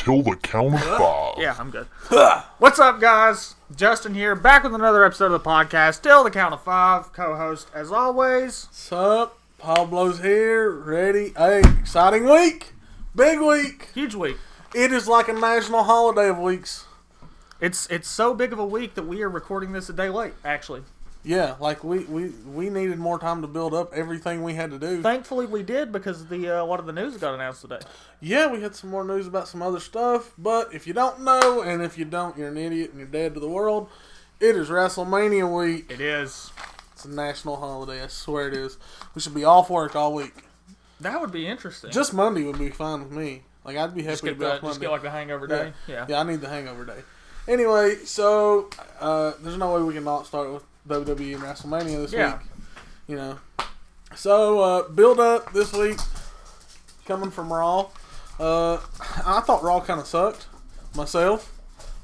until the count of 5. Yeah, I'm good. What's up, guys? Justin here, back with another episode of the podcast. Till the count of 5. Co-host, as always. What's up? Pablo's here, ready. Hey, exciting week. Big week. Huge week. It is like a national holiday of weeks. It's so big of a week that we are recording this a day late, actually. Yeah, like we needed more time to build up everything we had to do. Thankfully, we did because a lot of the news got announced today. Yeah, we had some more news about some other stuff, but if you don't know, and if you don't, you're an idiot and you're dead to the world. It is Wrestlemania week. It is. It's a national holiday, I swear it is. We should be off work all week. That would be interesting. Just Monday would be fine with me. Like, I'd be happy to be off Monday. Just get like the hangover day? Yeah, I need the hangover day. Anyway, so there's no way we can not start with WWE and WrestleMania this week. You know. So, build up this week coming from Raw. I thought Raw kind of sucked myself.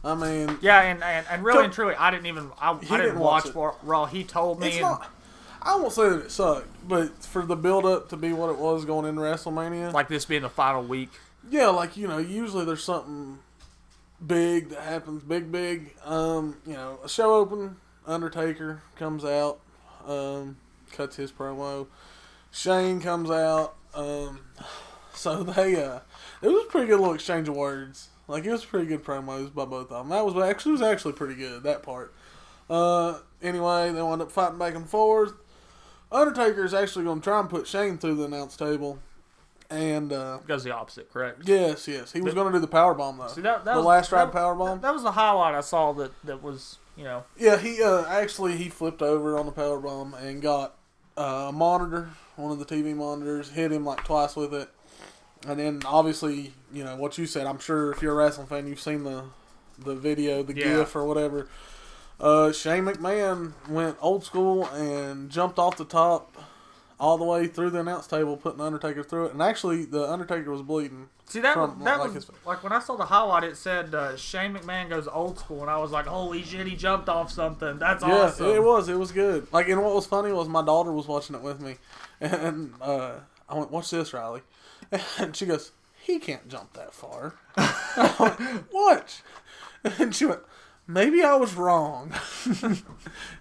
I mean... Yeah, and really and truly, I didn't watch Raw. He told me... I won't say that it sucked, but for the build up to be what it was going into WrestleMania... Like this being the final week. Yeah, like, you know, usually there's something big that happens. Big. You know, a show open... Undertaker comes out, cuts his promo. Shane comes out. So they, it was a pretty good little exchange of words. Like, it was pretty good promos by both of them. It was actually pretty good, that part. Anyway, they wound up fighting back and forth. Undertaker is actually going to try and put Shane through the announce table. And, goes the opposite, correct? Yes. He was going to do the powerbomb, though. See, that the last ride powerbomb. That was the highlight I saw that was... You know. Yeah, he flipped over on the powerbomb and got a monitor, one of the TV monitors, hit him like twice with it. And then obviously, you know, what you said, I'm sure if you're a wrestling fan, you've seen the video, the GIF or whatever. Shane McMahon went old school and jumped off the top all the way through the announce table, putting the Undertaker through it. And actually, the Undertaker was bleeding. See, that was like when I saw the highlight, it said Shane McMahon goes old school, and I was like, holy shit, he jumped off something. That's awesome. Yeah, it was good. Like, and what was funny was my daughter was watching it with me, and I went, "Watch this, Riley," and she goes, "He can't jump that far." I went, "Watch," and she went, "Maybe I was wrong."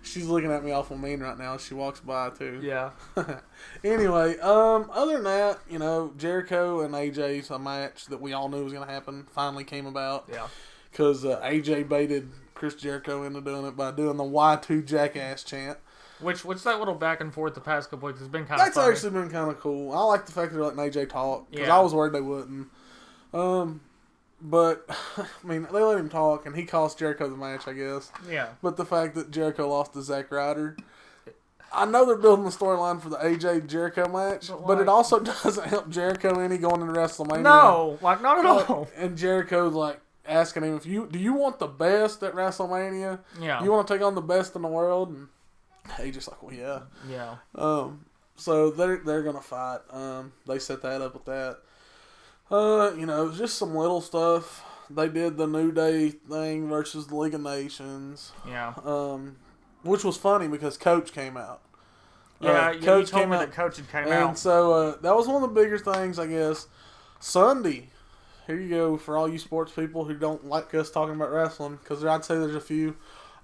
She's looking at me awful mean right now as she walks by, too. Yeah. Anyway, other than that, you know, Jericho and AJ's a match that we all knew was going to happen finally came about. Yeah. Because AJ baited Chris Jericho into doing it by doing the Y2 Jackass chant. Which that little back and forth the past couple weeks has been kind of funny. That's actually been kind of cool. I like the fact that they're letting AJ talk. Because I was worried they wouldn't. But, I mean, they let him talk, and he cost Jericho the match, I guess. Yeah. But the fact that Jericho lost to Zack Ryder, I know they're building the storyline for the AJ Jericho match, but it also doesn't help Jericho any going into WrestleMania. No, like, not at all. And Jericho's, like, asking him, do you want the best at WrestleMania? Yeah. You want to take on the best in the world? And AJ's like, well, yeah. Yeah. So they're going to fight. They set that up with that. You know, just some little stuff. They did the New Day thing versus the League of Nations. Yeah. Which was funny because Coach came out. Yeah, Coach told me that Coach had came out. And so that was one of the bigger things, I guess. Sunday, here you go for all you sports people who don't like us talking about wrestling, because I'd say there's a few.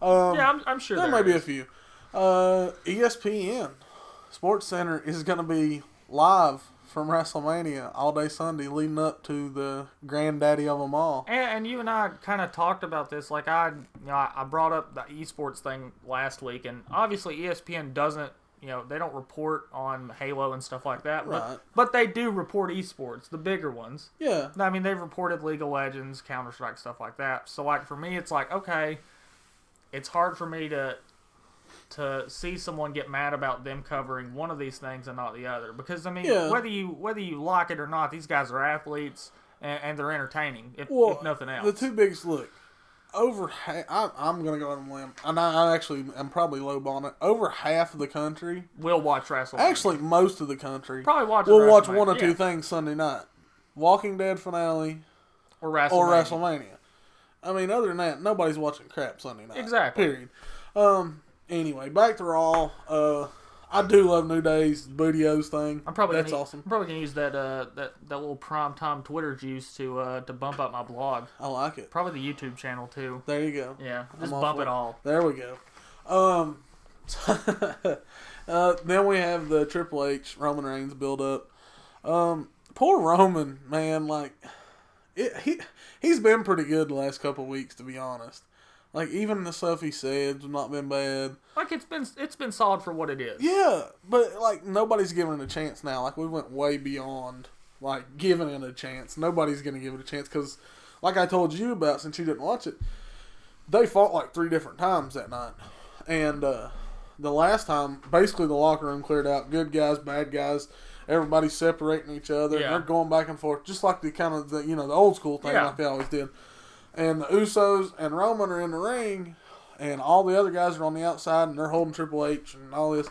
Yeah, I'm sure there may be a few. ESPN Sports Center is going to be live from WrestleMania all day Sunday, leading up to the granddaddy of them all. And you and I kind of talked about this. Like I brought up the esports thing last week, and obviously ESPN doesn't, they don't report on Halo and stuff like that. Right. But they do report esports, the bigger ones. Yeah. I mean, they've reported League of Legends, Counter-Strike, stuff like that. So, like, for me, it's like, okay, it's hard for me to see someone get mad about them covering one of these things and not the other, because I mean, whether you like it or not, these guys are athletes and they're entertaining. If nothing else, the two biggest over half. I'm gonna go on a limb, and I actually am probably lowballing it. Over half of the country will watch wrestling. Actually, most of the country probably watch one or two things Sunday night: Walking Dead finale or WrestleMania. I mean, other than that, nobody's watching crap Sunday night. Exactly. Period. Anyway, back to Raw. I do love New Day's Booty-O's thing. That's awesome. I'm probably gonna use that little primetime Twitter juice to bump up my blog. I like it. Probably the YouTube channel too. There you go. Yeah, just bump it all. There we go. Then we have the Triple H Roman Reigns build up. Poor Roman, man, like he's been pretty good the last couple of weeks, to be honest. Like, even the stuff he said has not been bad. Like, it's been solid for what it is. Yeah, but like nobody's giving it a chance now. Like, we went way beyond like giving it a chance. Nobody's gonna give it a chance because, like I told you about, since you didn't watch it, they fought like 3 different times that night, and the last time, basically the locker room cleared out. Good guys, bad guys. Everybody's separating each other. Yeah. They're going back and forth, just like the kind of the old school thing, like they always did. And the Usos and Roman are in the ring, and all the other guys are on the outside, and they're holding Triple H and all this.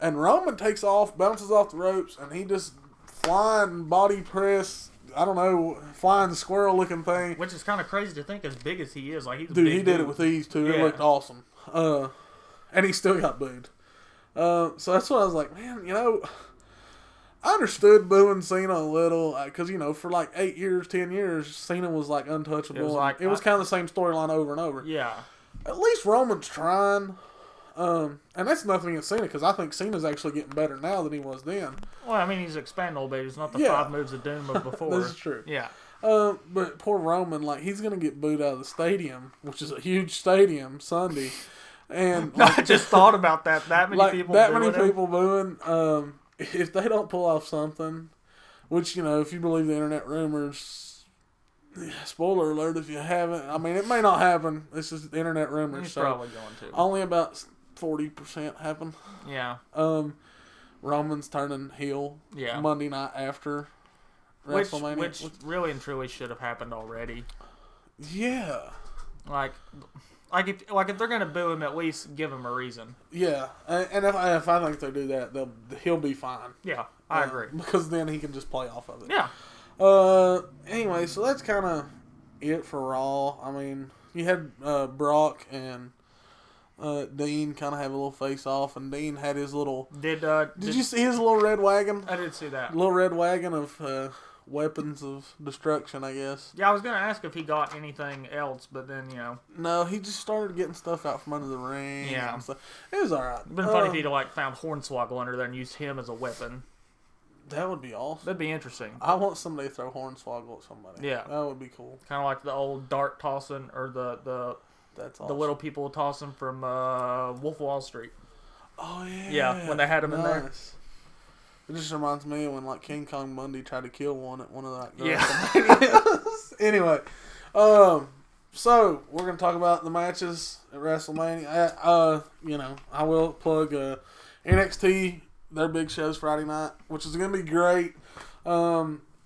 And Roman takes off, bounces off the ropes, and he just flying body press. I don't know, flying squirrel looking thing. Which is kind of crazy to think, as big as he is. Like, he's dude, he did it with ease too. Yeah. It looked awesome. And he still got booed. So that's what I was like, man, I understood booing Cena a little, because, for like 8 years, 10 years, Cena was like untouchable. It was kind of the same storyline over and over. Yeah. At least Roman's trying. And that's nothing against Cena, because I think Cena's actually getting better now than he was then. Well, I mean, he's expandable, but he's not the 5 moves of doom of before. This is true. Yeah. But poor Roman, like, he's going to get booed out of the stadium, which is a huge stadium, Sunday. And like, I just thought about that. That many people booing. If they don't pull off something, which, if you believe the internet rumors, spoiler alert if you haven't. I mean, it may not happen. This is the internet rumors. He's probably going to. Only about 40% happen. Yeah. Roman's turning heel. Yeah. Monday night after WrestleMania, which really and truly should have happened already. Yeah. Like if they're gonna boo him, at least give him a reason. Yeah, and if I think they do that, he'll be fine. Yeah, I agree. Because then he can just play off of it. Yeah. Anyway, so that's kind of it for Raw. I mean, you had Brock and Dean kind of have a little face off, and Dean had his little. Did you see his little red wagon? I did see that. Little red wagon of weapons of destruction, I guess. Yeah, I was gonna ask if he got anything else, but then No, he just started getting stuff out from under the ring. Yeah, and stuff. It was all right. It'd been funny if he'd found Hornswoggle under there and used him as a weapon. That would be awesome. That'd be interesting. I want somebody to throw Hornswoggle at somebody. Yeah, that would be cool. Kind of like the old dart tossing, or That's awesome. The little people tossing from Wolf of Wall Street. Oh yeah. Yeah, when they had him in there. It just reminds me of when King Kong Bundy tried to kill one at one of the Anyway, so we're gonna talk about the matches at WrestleMania. I will plug NXT. Their big show's Friday night, which is gonna be great.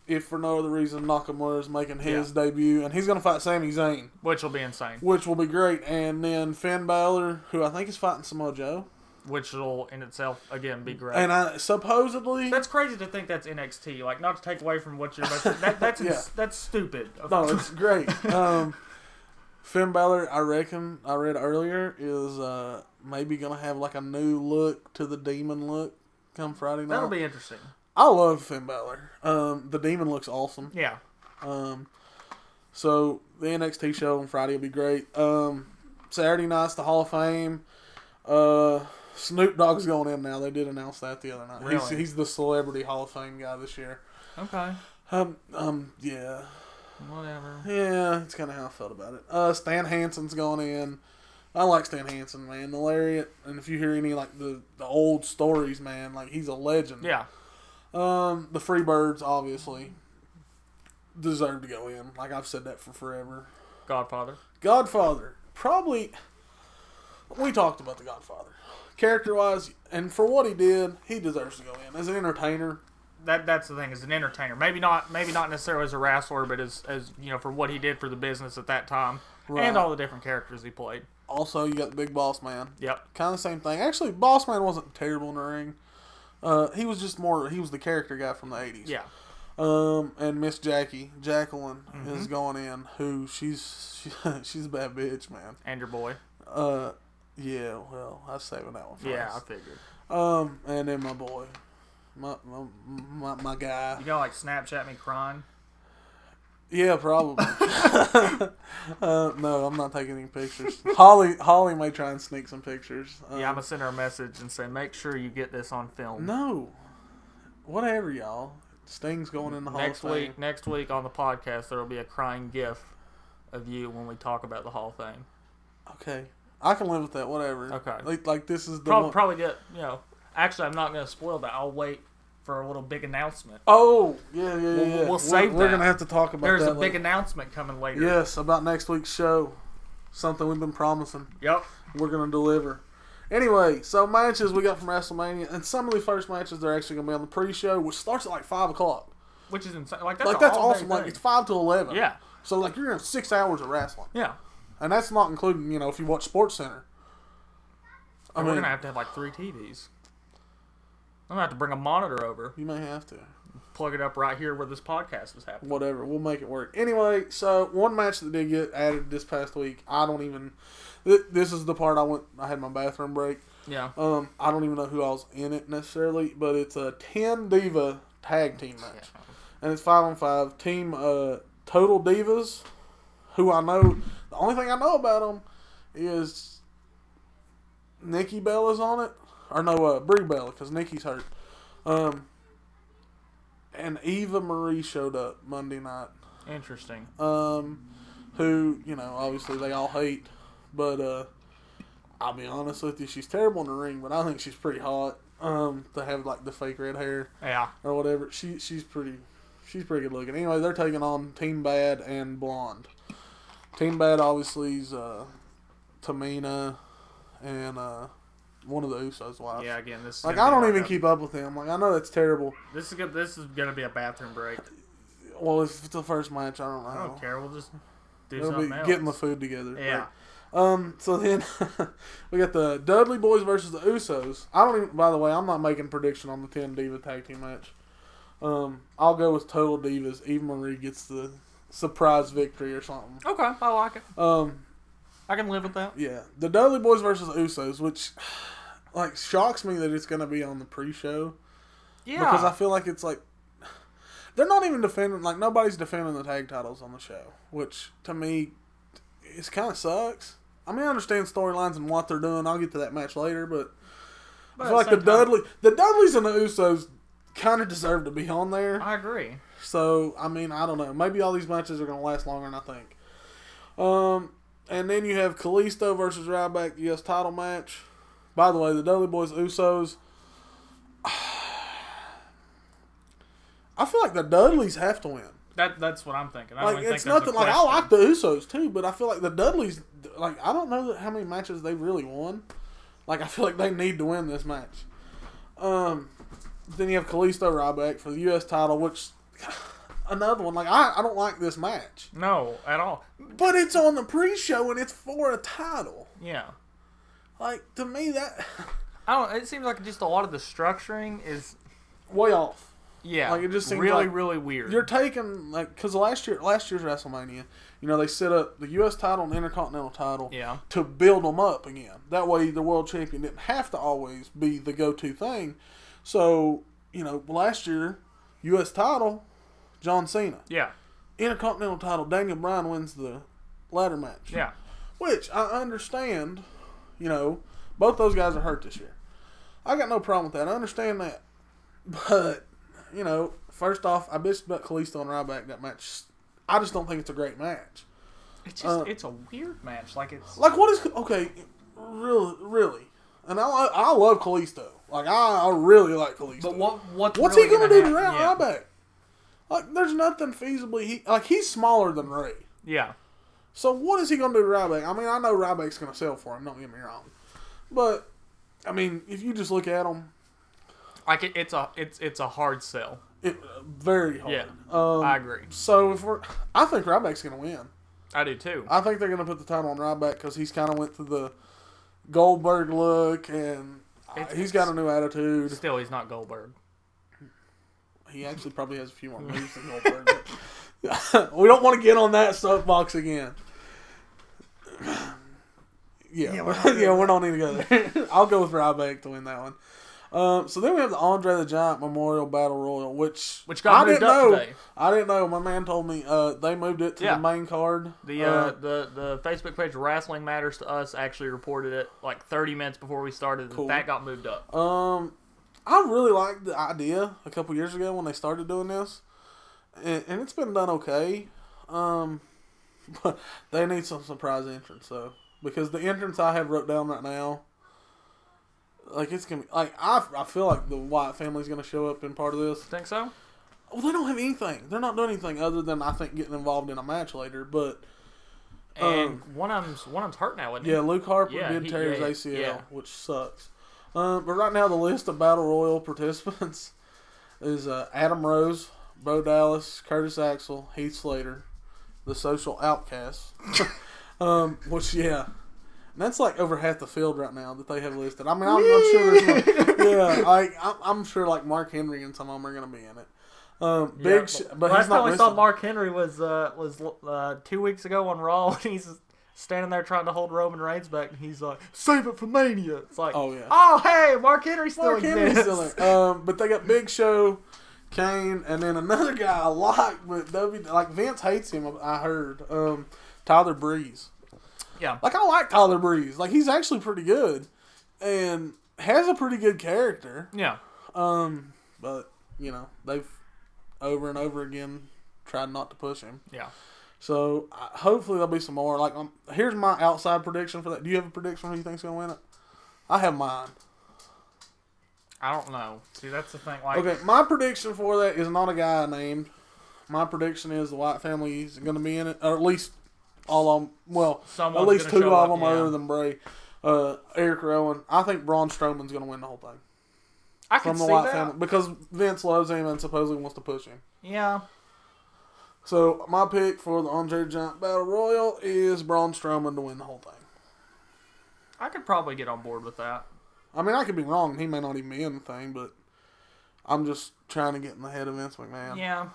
If for no other reason, Nakamura is making his debut, and he's gonna fight Sami Zayn, which will be insane. Which will be great, and then Finn Balor, who I think is fighting Samoa Joe. Which will, in itself, again, be great. And supposedly... That's crazy to think that's NXT. Like, not to take away from what you're about to... That's stupid. No, it's great. Finn Balor, I reckon, I read earlier, is maybe going to have like a new look to the Demon look come Friday night. That'll be interesting. I love Finn Balor. The Demon looks awesome. Yeah. So, the NXT show on Friday will be great. Saturday night's the Hall of Fame. Snoop Dogg's going in now. They did announce that the other night. Really? He's the Celebrity Hall of Fame guy this year. Okay. Yeah. Whatever. Yeah, it's kind of how I felt about it. Stan Hansen's going in. I like Stan Hansen, man. The Lariat. And if you hear any, like, the old stories, man, like, he's a legend. Yeah. The Freebirds, obviously, deserve to go in. Like, I've said that for forever. Godfather. Probably... We talked about the Godfather. Character-wise, and for what he did, he deserves to go in. As an entertainer. That's the thing, as an entertainer. Maybe not necessarily as a wrestler, but as for what he did for the business at that time. Right. And all the different characters he played. Also, you got the Big Boss Man. Yep. Kind of the same thing. Actually, Boss Man wasn't terrible in the ring. He was just he was the character guy from the 80s. Yeah. And Miss Jacqueline, is going in, who she's a bad bitch, man. And your boy. Yeah, well, I was saving that one for Yeah, us. I figured. And then my boy, my guy. You gonna like Snapchat me crying? Yeah, probably. No, I'm not taking any pictures. Holly may try and sneak some pictures. Yeah, I'm gonna send her a message and say, make sure you get this on film. No, whatever, y'all. Sting's going in the Hall of Fame. Next week on the podcast, there will be a crying gif of you when we talk about the Hall of Fame. Okay, I can live with that. Whatever. Okay. Like this is the probably get Actually, I'm not gonna spoil that. I'll wait for a little big announcement. Oh, yeah. We'll save that. We're going to have to talk about There's that a big announcement coming later. Yes, about next week's show. Something we've been promising. Yep. We're going to deliver. Anyway, so matches we got from WrestleMania. And some of the first matches, they're actually going to be on the pre-show, which starts at like 5 o'clock. Which is insane. That's awesome. Like, it's 5 to 11. Yeah. So, like, you're going to have 6 hours of wrestling. Yeah. And that's not including, if you watch SportsCenter. We're going to have like 3 TVs. I'm going to have to bring a monitor over. You may have to. Plug it up right here where this podcast is happening. Whatever. We'll make it work. Anyway, so one match that did get added this past week, I don't even... This is the part I had my bathroom break. Yeah. I don't even know who else in it necessarily, but it's a 10 Diva tag team match. Yeah. And it's 5-on-5. Team Total Divas, who I know... The only thing I know about them is Nikki Bella's on it. Or no, Brie Bella, because Nikki's hurt. And Eva Marie showed up Monday night. Interesting. Who, obviously they all hate. But, I'll be honest with you, she's terrible in the ring, but I think she's pretty hot. To have, like, the fake red hair. Yeah. Or whatever. She's pretty good looking. Anyway, they're taking on Team Bad and Blonde. Team Bad, obviously, is, Tamina and, one of the Usos' wives. Yeah, again, this is I don't even keep up with them. Like, I know that's terrible. This is good. This is gonna be a bathroom break. Well, if it's the first match, I don't know. I don't care. We'll just do It'll something be else. getting the food together. Yeah. Right? So then we got the Dudley Boys versus the Usos. I don't even. By the way, I'm not making a prediction on the 10 Diva tag team match. I'll go with Total Divas. Eva Marie gets the surprise victory or something. Okay, I like it. I can live with that. Yeah, the Dudley Boys versus the Usos, which. Like, shocks me that it's going to be on the pre-show. Yeah. Because I feel like it's like... They're not even defending... Like, nobody's defending the tag titles on the show. Which, to me, it kind of sucks. I mean, I understand storylines and what they're doing. I'll get to that match later, but I feel like the Dudleys and the Usos kind of deserve to be on there. I agree. So, I mean, I don't know. Maybe all these matches are going to last longer than I think. And then you have Kalisto versus Ryback, the US title match. By the way, the Dudley Boys, Usos. I feel like the Dudleys have to win. That's what I'm thinking. I like, don't it's think nothing like I like the Usos too, but I feel like the Dudleys. Like, I don't know how many matches they've really won. Like, I feel like they need to win this match. Then you have Kalisto Ryback for the U.S. title, which another one. Like, I don't like this match. No, at all. But it's on the pre-show and it's for a title. Yeah. Like, to me, that... It seems like just a lot of the structuring is... way off. Yeah. Like, it just seems really, like really weird. You're taking, like... Because last year's WrestleMania, they set up the U.S. title and Intercontinental title to build them up again. That way, the world champion didn't have to always be the go-to thing. So, last year, U.S. title, John Cena. Yeah. Intercontinental title, Daniel Bryan wins the ladder match. Yeah. Which, I understand... both those guys are hurt this year. I got no problem with that. I understand that. But, first off, I bitched about Kalisto and Ryback that match. I just don't think it's a great match. It's just, it's a weird match. Like, it's... Like, what is... Okay, really. And I love Kalisto. Like, I really like Kalisto. But what's really he going to do to Ryback? Like, there's nothing feasibly... he's smaller than Ray. Yeah. So what is he going to do to Ryback? I mean, I know Ryback's going to sell for him, don't get me wrong. But, I mean, if you just look at him... Like, it's a hard sell. Very hard. Yeah, I agree. So, I think Ryback's going to win. I do, too. I think they're going to put the title on Ryback because he's kind of went through the Goldberg look, and he's got a new attitude. Still, he's not Goldberg. He actually probably has a few more moves than Goldberg. We don't want to get on that soapbox again. Yeah, we're not yeah, we don't need to go there. I'll go with Ryback to win that one. So then we have the Andre the Giant Memorial Battle Royal, which got moved up today. I didn't know. My man told me they moved it to the main card. The Facebook page Wrestling Matters to Us actually reported it like 30 minutes before we started. Cool. That got moved up. I really liked the idea a couple years ago when they started doing this, and it's been done okay. But they need some surprise entrance though, because the entrance I have wrote down right now. Like, it's going to be... Like, I feel like the Wyatt family's going to show up in part of this. Think so? Well, they don't have anything. They're not doing anything other than, I think, getting involved in a match later, but... And one of them's hurt now, isn't he? Yeah, Luke Harper did tear his ACL, which sucks. But right now, the list of Battle Royal participants is Adam Rose, Bo Dallas, Curtis Axel, Heath Slater, the Social Outcasts. Which, yeah... And that's like over half the field right now that they have listed. I mean, I'm sure there's I'm sure like Mark Henry and some of them are going to be in it. But last he's not time we listed. saw Mark Henry was 2 weeks ago on Raw, and he's standing there trying to hold Roman Reigns back, and he's like, "Save it for Mania." It's like, oh hey, Mark Henry still exists. But they got Big Show, Kane, and then another guy I like, but Vince hates him. I heard Tyler Breeze. Yeah. Like, I like Tyler Breeze. Like, he's actually pretty good. And has a pretty good character. Yeah. But, you know, they've over and over again tried not to push him. Yeah. So, hopefully there'll be some more. Like, here's my outside prediction for that. Do you have a prediction who you think's going to win it? I have mine. I don't know. See, that's the thing. Like, okay, my prediction for that is not a guy I named. My prediction is the Wyatt family is going to be in it. Or at least... all of them, well, someone's at least two of them other than Bray. Eric Rowan. I think Braun Strowman's going to win the whole thing. I can see that. Family, because Vince loves him and supposedly wants to push him. Yeah. So, my pick for the Andre the Giant Battle Royal is Braun Strowman to win the whole thing. I could probably get on board with that. I mean, I could be wrong. He may not even be in the thing, but I'm just trying to get in the head of Vince McMahon. Yeah.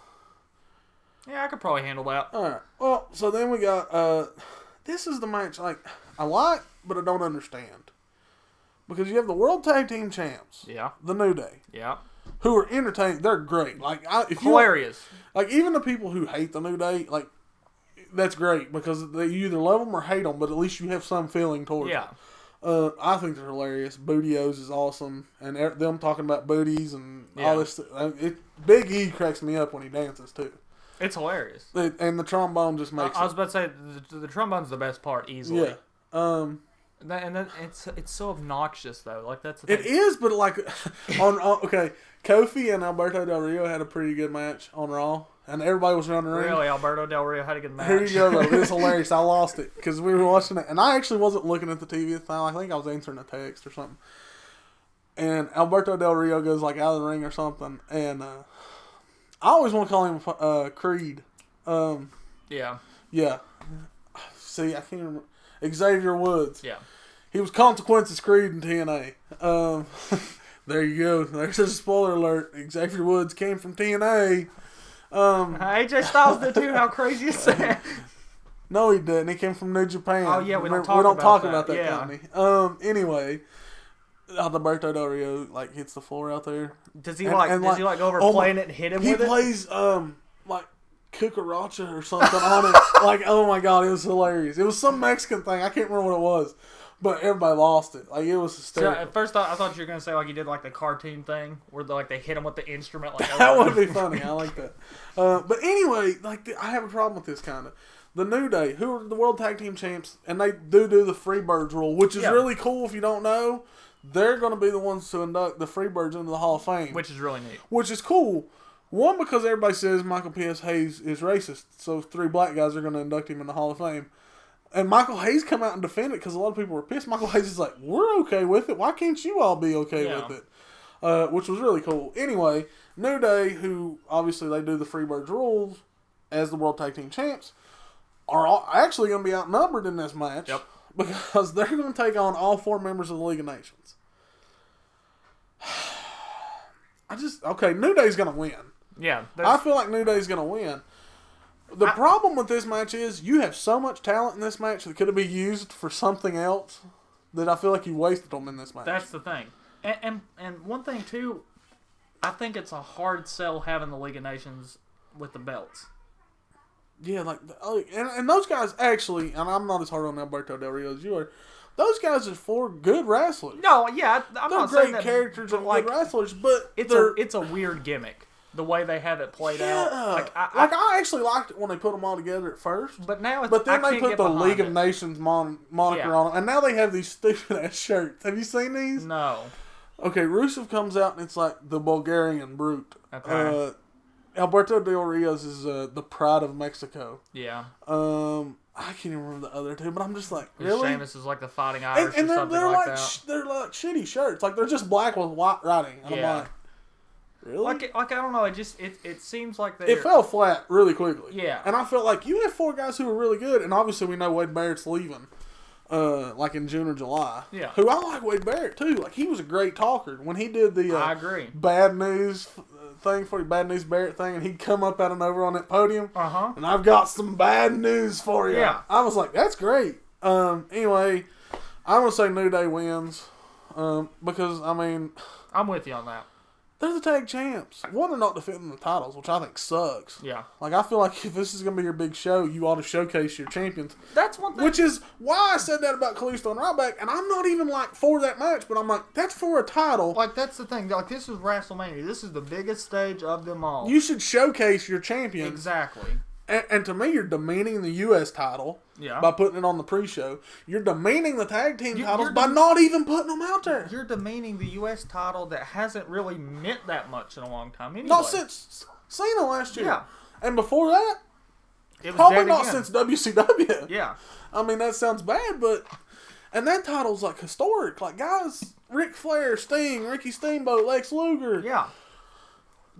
Yeah, I could probably handle that. Alright. Well, so then we got, this is the match, like, I like, but I don't understand. Because you have the World Tag Team Champs. Yeah. The New Day. Yeah. Who are entertaining. They're great. Like, hilarious. Like, even the people who hate the New Day, like, that's great. Because you either love them or hate them, but at least you have some feeling towards them. I think they're hilarious. Booty-O's is awesome. And them talking about booties and all this stuff. Big E cracks me up when he dances, too. It's hilarious. And the trombone just makes I was about to say, the trombone's the best part, easily. Yeah. And then it's so obnoxious, though. Like, that's the thing. It is, but, like, okay, Kofi and Alberto Del Rio had a pretty good match on Raw. And everybody was running around. Really? Alberto Del Rio had a good match? Here you go, though. It was hilarious. I lost it because we were watching it. And I actually wasn't looking at the TV at the time. I think I was answering a text or something. And Alberto Del Rio goes, like, out of the ring or something. And, I always want to call him Creed. Yeah. Yeah. See, I can't remember. Xavier Woods. Yeah. He was Consequences Creed in TNA. There you go. There's a spoiler alert. Xavier Woods came from TNA. AJ Styles did too. How crazy is that? No, he didn't. He came from New Japan. Oh, yeah. We don't talk about that company. Anyway. Alberto Del Rio like hits the floor out there. Does he go over playing it and hit him with it? He plays like cucaracha or something on it. Like, oh my god, it was hilarious. It was some Mexican thing. I can't remember what it was, but everybody lost it. Like, it was hysterical. So at first, I thought you were gonna say like he did like the cartoon thing where they hit him with the instrument. Like, that would be funny. I like that. But anyway, like I have a problem with this kind of. The New Day, who are the World Tag Team Champs, and they do the Freebirds rule, which is really cool if you don't know. They're going to be the ones to induct the Freebirds into the Hall of Fame. Which is really neat. Which is cool. One, because everybody says Michael P.S. Hayes is racist, so 3 black guys are going to induct him in the Hall of Fame. And Michael Hayes come out and defend it because a lot of people were pissed. Michael Hayes is like, we're okay with it. Why can't you all be okay with it? Which was really cool. Anyway, New Day, who obviously they do the Freebirds rules as the World Tag Team Champs, are actually going to be outnumbered in this match. Yep. Because they're going to take on all 4 members of the League of Nations. New Day's going to win. Yeah. I feel like New Day's going to win. The problem with this match is you have so much talent in this match that could have been used for something else that I feel like you wasted them in this match. That's the thing. And one thing, too, I think it's a hard sell having the League of Nations with the belts. Yeah, and those guys actually, and I'm not as hard on Alberto Del Rio as you are, those guys are 4 good wrestlers. No, yeah, I'm They're not saying great that, characters and like, good wrestlers, but it's a weird gimmick. The way they have it played out. I actually liked it when they put them all together at first. But now then they put the League of Nations moniker on them. And now they have these stupid-ass shirts. Have you seen these? No. Okay, Rusev comes out and it's like the Bulgarian Brute. Okay. Alberto Del Rios is the Pride of Mexico. Yeah. I can't even remember the other two, but I'm just like, really? Sheamus is like the Fighting Irish and or something like that. They're like shitty shirts. Like, they're just black with white writing. And I'm like, really? Like I don't know. It seems like it fell flat really quickly. Yeah. And I felt like you have 4 guys who are really good, and obviously we know Wade Barrett's leaving, like in June or July. Yeah. Who I like Wade Barrett too. Like, he was a great talker when he did the I agree. Bad news thing for you, Bad News Barrett thing, and he'd come up out and over on that podium. And I've got some bad news for you. Yeah. I was like, that's great. Anyway, I'm gonna say New Day wins, because I mean, I'm with you on that. they're the tag champs. One, they're not defending the titles, which I think sucks. Yeah. Like, I feel like if this is going to be your big show, you ought to showcase your champions. That's one thing. Which is why I said that about Kalisto and Ryback, and I'm not even, like, for that match, but I'm like, that's for a title. Like, that's the thing. Like, this is WrestleMania. This is the biggest stage of them all. You should showcase your champions. Exactly. And to me, you're demeaning the U.S. title by putting it on the pre-show. You're demeaning the tag team titles by not even putting them out there. You're demeaning the U.S. title that hasn't really meant that much in a long time anyway. Not since Cena last year. Yeah. And before that, it was probably not since WCW. Yeah. I mean, that sounds bad, but... And that title's, like, historic. Like, guys, Ric Flair, Sting, Ricky Steamboat, Lex Luger. Yeah.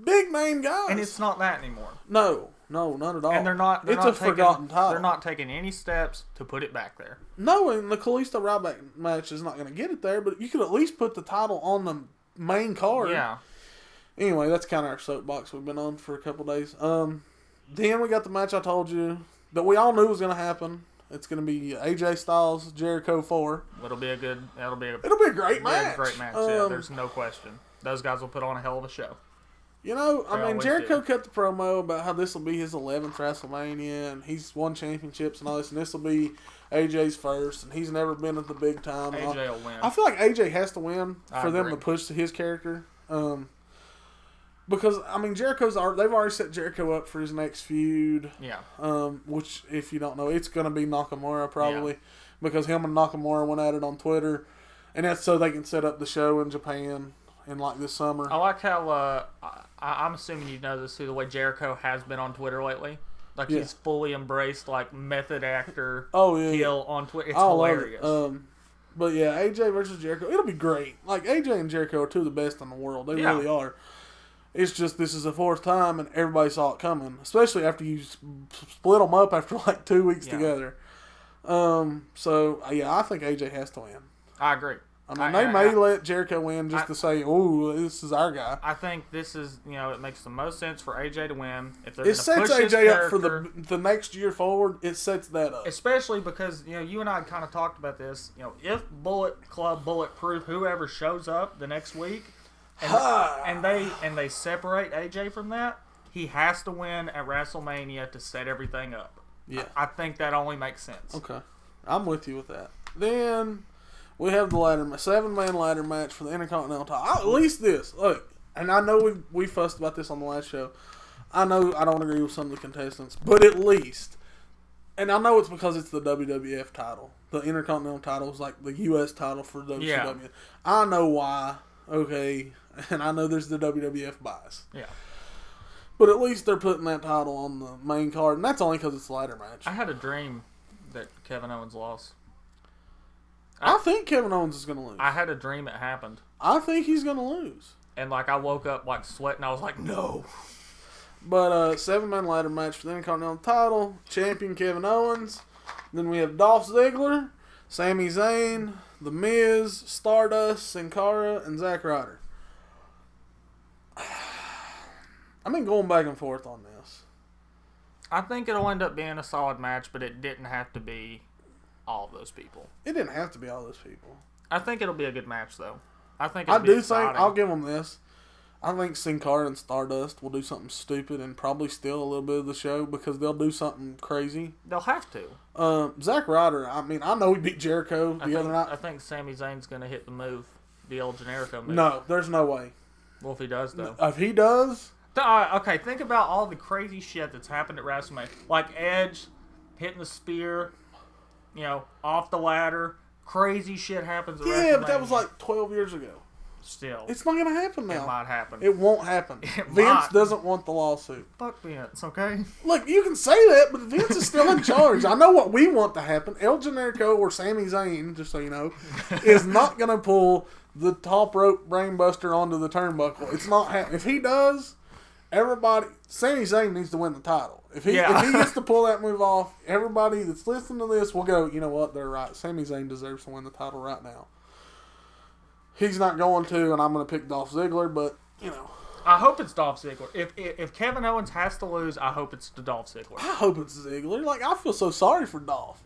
Big name guys. And it's not that anymore. No, none at all. And it's a forgotten title. They're not taking any steps to put it back there. No, and the Kalisto Ryback match is not going to get it there, but you could at least put the title on the main card. Yeah. Anyway, that's kind of our soapbox we've been on for a couple days. Then we got the match I told you that we all knew was going to happen. It's going to be AJ Styles, Jericho 4. It'll be a great match. A great match. Yeah, there's no question. Those guys will put on a hell of a show. You know, I mean, Jericho do. cut the promo about how this will be his 11th WrestleMania, and he's won championships and all this, and this will be AJ's first, and he's never been at the big time. AJ will win. I feel like AJ has to win for them agree. to push to his character. Because, I mean, they've already set Jericho up for his next feud. Yeah. Which, if you don't know, it's going to be Nakamura probably. Yeah. Because him and Nakamura went at it on Twitter. And that's so they can set up the show in Japan in, like, this summer. I like how, I'm assuming you know this too, the way Jericho has been on Twitter lately. Like, he's fully embraced, like, method actor heel on Twitter. It's hilarious. But, yeah, AJ versus Jericho, it'll be great. Like, AJ and Jericho are two of the best in the world. They really are. It's just this is the 4th time, and everybody saw it coming. Especially after you split them up after, like, 2 weeks together. So, yeah, I think AJ has to win. I agree. I mean, they may let Jericho win just to say, "Oh, this is our guy." I think this is, it makes the most sense for AJ to win. If they're it sets AJ up for the next year forward. It sets that up, especially because you and I kind of talked about this. If Bullet Club, Bulletproof, whoever shows up the next week, and they separate AJ from that, he has to win at WrestleMania to set everything up. Yeah, I think that only makes sense. Okay, I'm with you with that. Then we have the 7-man ladder match for the Intercontinental title. At least this. Look, and I know we fussed about this on the last show. I know I don't agree with some of the contestants, but at least, and I know it's because it's the WWF title. The Intercontinental title is like the U.S. title for WCW. Yeah. I know why, okay, and I know there's the WWF bias. Yeah. But at least they're putting that title on the main card, and that's only because it's a ladder match. I had a dream that Kevin Owens lost. I think Kevin Owens is going to lose. I had a dream it happened. I think he's going to lose. And, like, I woke up, like, sweating. I was like, no. But 7-man ladder match for the Intercontinental title. Champion Kevin Owens. Then we have Dolph Ziggler, Sami Zayn, The Miz, Stardust, Sin Cara, and Zack Ryder. I've been going back and forth on this. I think it'll end up being a solid match, but it didn't have to be all of those people. It didn't have to be all those people. I think it'll be a good match, though. I think I do think, I'll give them this. I think Sin Cara and Stardust will do something stupid and probably steal a little bit of the show because they'll do something crazy. They'll have to. Zack Ryder, I mean, I know he beat Jericho the other night. I think Sami Zayn's going to hit the move, the old Generico move. No, there's no way. Well, if he does, though. If he does... Okay, think about all the crazy shit that's happened at WrestleMania. Like Edge hitting the spear, off the ladder. Crazy shit happens at WrestleMania. Yeah, but that was like 12 years ago. Still. It's not going to happen now. It might happen. It won't happen. Vince doesn't want the lawsuit. Fuck Vince, okay? Look, you can say that, but Vince is still in charge. I know what we want to happen. El Generico or Sami Zayn, just so you know, is not going to pull the top rope brainbuster onto the turnbuckle. It's not happening. If he does, Sami Zayn needs to win the title. If he gets to pull that move off, everybody that's listening to this will go, you know what, they're right. Sami Zayn deserves to win the title right now. He's not going to, and I'm going to pick Dolph Ziggler, but, I hope it's Dolph Ziggler. If Kevin Owens has to lose, I hope it's to Dolph Ziggler. I hope it's Ziggler. Like, I feel so sorry for Dolph.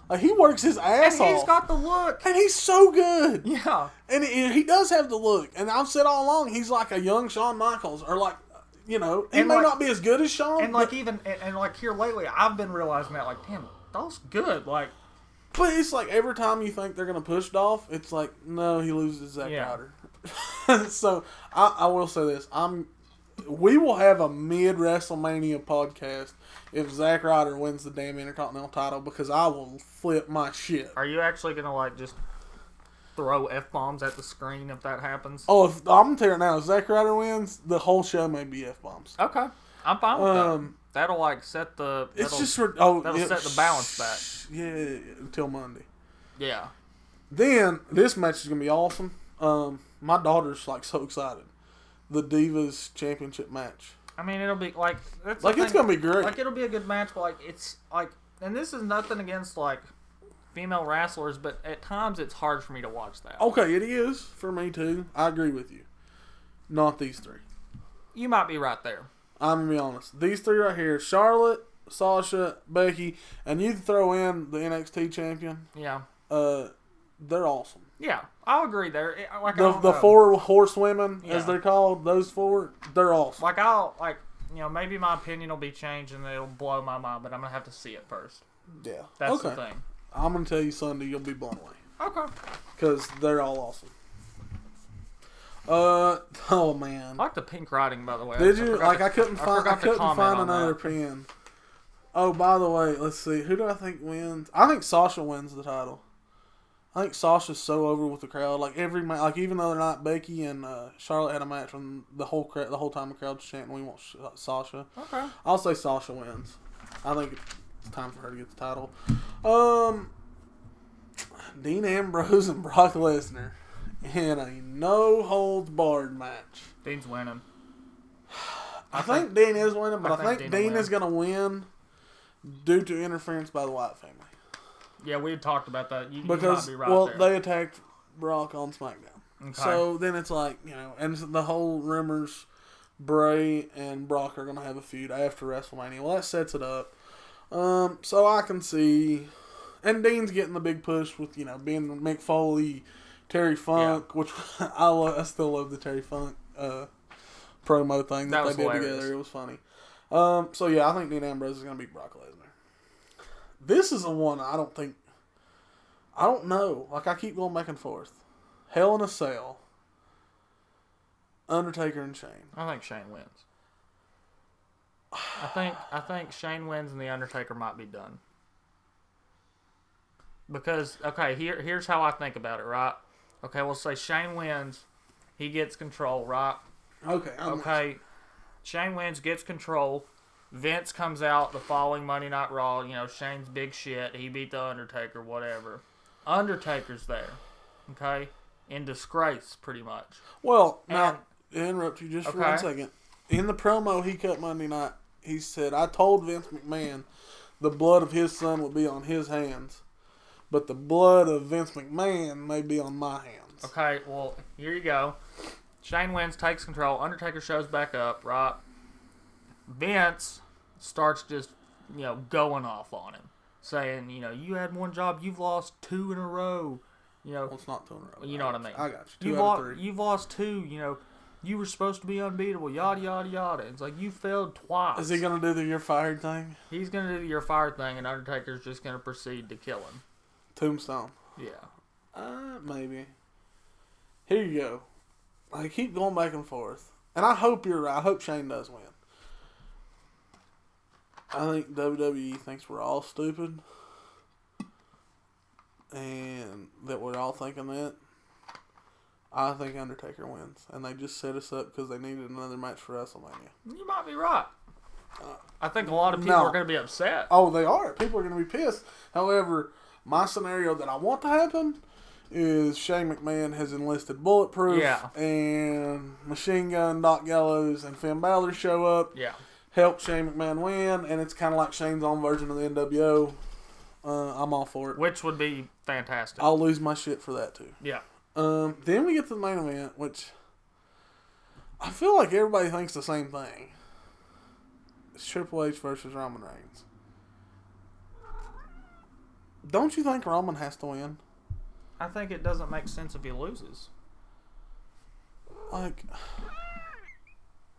Like, he works his ass off. And he's got the look. And he's so good. Yeah. And he does have the look. And I've said all along, he's like a young Shawn Michaels. Or like, he may not be as good as Shawn. And like here lately, I've been realizing that, like, damn, Dolph's good. Like, but it's like every time you think they're going to push Dolph, it's like, no, he loses Zack Ryder. So, I will say this. We will have a mid-WrestleMania podcast if Zack Ryder wins the damn Intercontinental title because I will flip my shit. Are you actually going to, like, just throw F-bombs at the screen if that happens? Oh, I'm going to tell you now, if Zack Ryder wins, the whole show may be F-bombs. Okay. I'm fine with that. That'll, like, set the... That'll set the balance back. Yeah, until Monday. Yeah. Then, this match is going to be awesome. My daughter's, like, so excited. The Divas Championship match. I mean, it'll be, like... it's going to be great. Like, it'll be a good match, but, like, it's, like... And this is nothing against, like, female wrestlers, but at times it's hard for me to watch that. Okay, it is. For me, too. I agree with you. Not these three. You might be right there. I'm going to be honest. These three right here, Charlotte, Sasha, Becky, and you throw in the NXT champion. Yeah. They're awesome. Yeah, I'll agree there. Like the four horsewomen, as they're called, those four, they're awesome. Like, maybe my opinion will be changed and it'll blow my mind, but I'm going to have to see it first. Yeah. That's the thing. I'm going to tell you Sunday, you'll be blown away. Okay. Because they're all awesome. Oh man. I like the pink writing, by the way. Did you? I couldn't find another pen. Oh, by the way, let's see. Who do I think wins? I think Sasha wins the title. I think Sasha's so over with the crowd. Like even the other night, Becky and Charlotte had a match when the whole time the crowd was chanting, "We want Sasha." Okay. I'll say Sasha wins. I think it's time for her to get the title. Dean Ambrose and Brock Lesnar in a no-holds-barred match. Dean's winning. I think Dean is winning, but I think Dean is going to win due to interference by the Wyatt family. Yeah, we had talked about that. You might be right there. They attacked Brock on SmackDown. Okay. So then it's like, and the whole rumors, Bray and Brock are going to have a feud after WrestleMania. Well, that sets it up. So I can see, and Dean's getting the big push with, being Mick Foley, Terry Funk, which I still love the Terry Funk promo thing that they did together. It was funny. So yeah, I think Dean Ambrose is going to beat Brock Lesnar. This is the one I don't know. Like, I keep going back and forth. Hell in a Cell. Undertaker and Shane. I think Shane wins. I think Shane wins and the Undertaker might be done. Because, okay, here's how I think about it, right? Okay, we'll say Shane wins. He gets control, right? Okay. Shane wins, gets control. Vince comes out the following Monday Night Raw. Shane's big shit. He beat the Undertaker, whatever. Undertaker's there. Okay? In disgrace, pretty much. Well, now, to interrupt you just for 1 second. In the promo he cut Monday night, he said, I told Vince McMahon the blood of his son would be on his hands, but the blood of Vince McMahon may be on my hands. Okay, well, here you go. Shane wins, takes control. Undertaker shows back up, right? Vince starts just going off on him, saying, you had one job, you've lost 2 in a row. Well, it's not 2 in a row. You know what I mean? I got you. 2 out of 3. You've lost 2. You were supposed to be unbeatable. Yada yada yada. It's like you failed twice. Is he gonna do the "you're fired" thing? He's gonna do the "you're fired" thing, and Undertaker's just gonna proceed to kill him. Tombstone. Yeah. Maybe. Here you go. I keep going back and forth, and I hope you're right. I hope Shane does win. I think WWE thinks we're all stupid. And that we're all thinking that. I think Undertaker wins. And they just set us up because they needed another match for WrestleMania. You might be right. I think a lot of people are going to be upset. Oh, they are. People are going to be pissed. However, my scenario that I want to happen is Shane McMahon has enlisted Bulletproof. And Machine Gun, Doc Gallows, and Finn Balor show up. Help Shane McMahon win. And it's kind of like Shane's own version of the NWO. I'm all for it. Which would be fantastic. I'll lose my shit for that, too. Yeah. Then we get to the main event, which I feel like everybody thinks the same thing. It's Triple H versus Roman Reigns. Don't you think Roman has to win? I think it doesn't make sense if he loses. Like,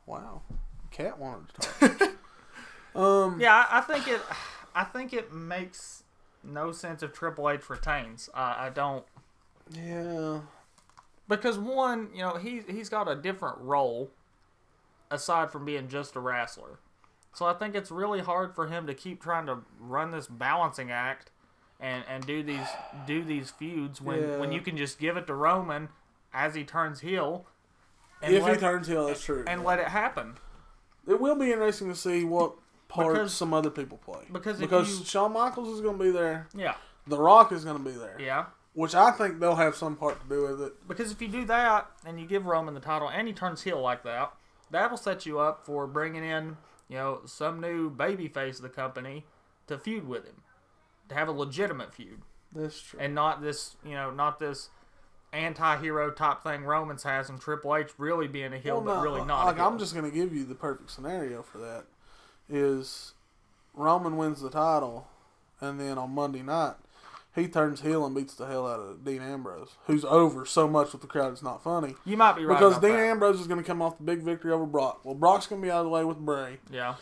wow. Cat wanted to talk. Yeah, I think it makes no sense if Triple H retains. I don't. Yeah. Because one, he's got a different role aside from being just a wrestler. So I think it's really hard for him to keep trying to run this balancing act and do these feuds when you can just give it to Roman as he turns heel. If he turns heel, that's true. And let it happen. It will be interesting to see what parts some other people play. Because Shawn Michaels is going to be there. Yeah. The Rock is going to be there. Yeah. Which I think they'll have some part to do with it. Because if you do that and you give Roman the title and he turns heel like that, that'll set you up for bringing in, some new babyface of the company to feud with him. To have a legitimate feud. That's true. And not this, not this anti-hero type thing Roman's has and Triple H really being a heel but really not a heel. I'm just going to give you the perfect scenario for that. Is Roman wins the title and then on Monday night he turns heel and beats the hell out of Dean Ambrose, who's over so much with the crowd it's not funny. You might be right because about Dean that. Ambrose is going to come off the big victory over Brock. Well, Brock's going to be out of the way with Bray. Yeah.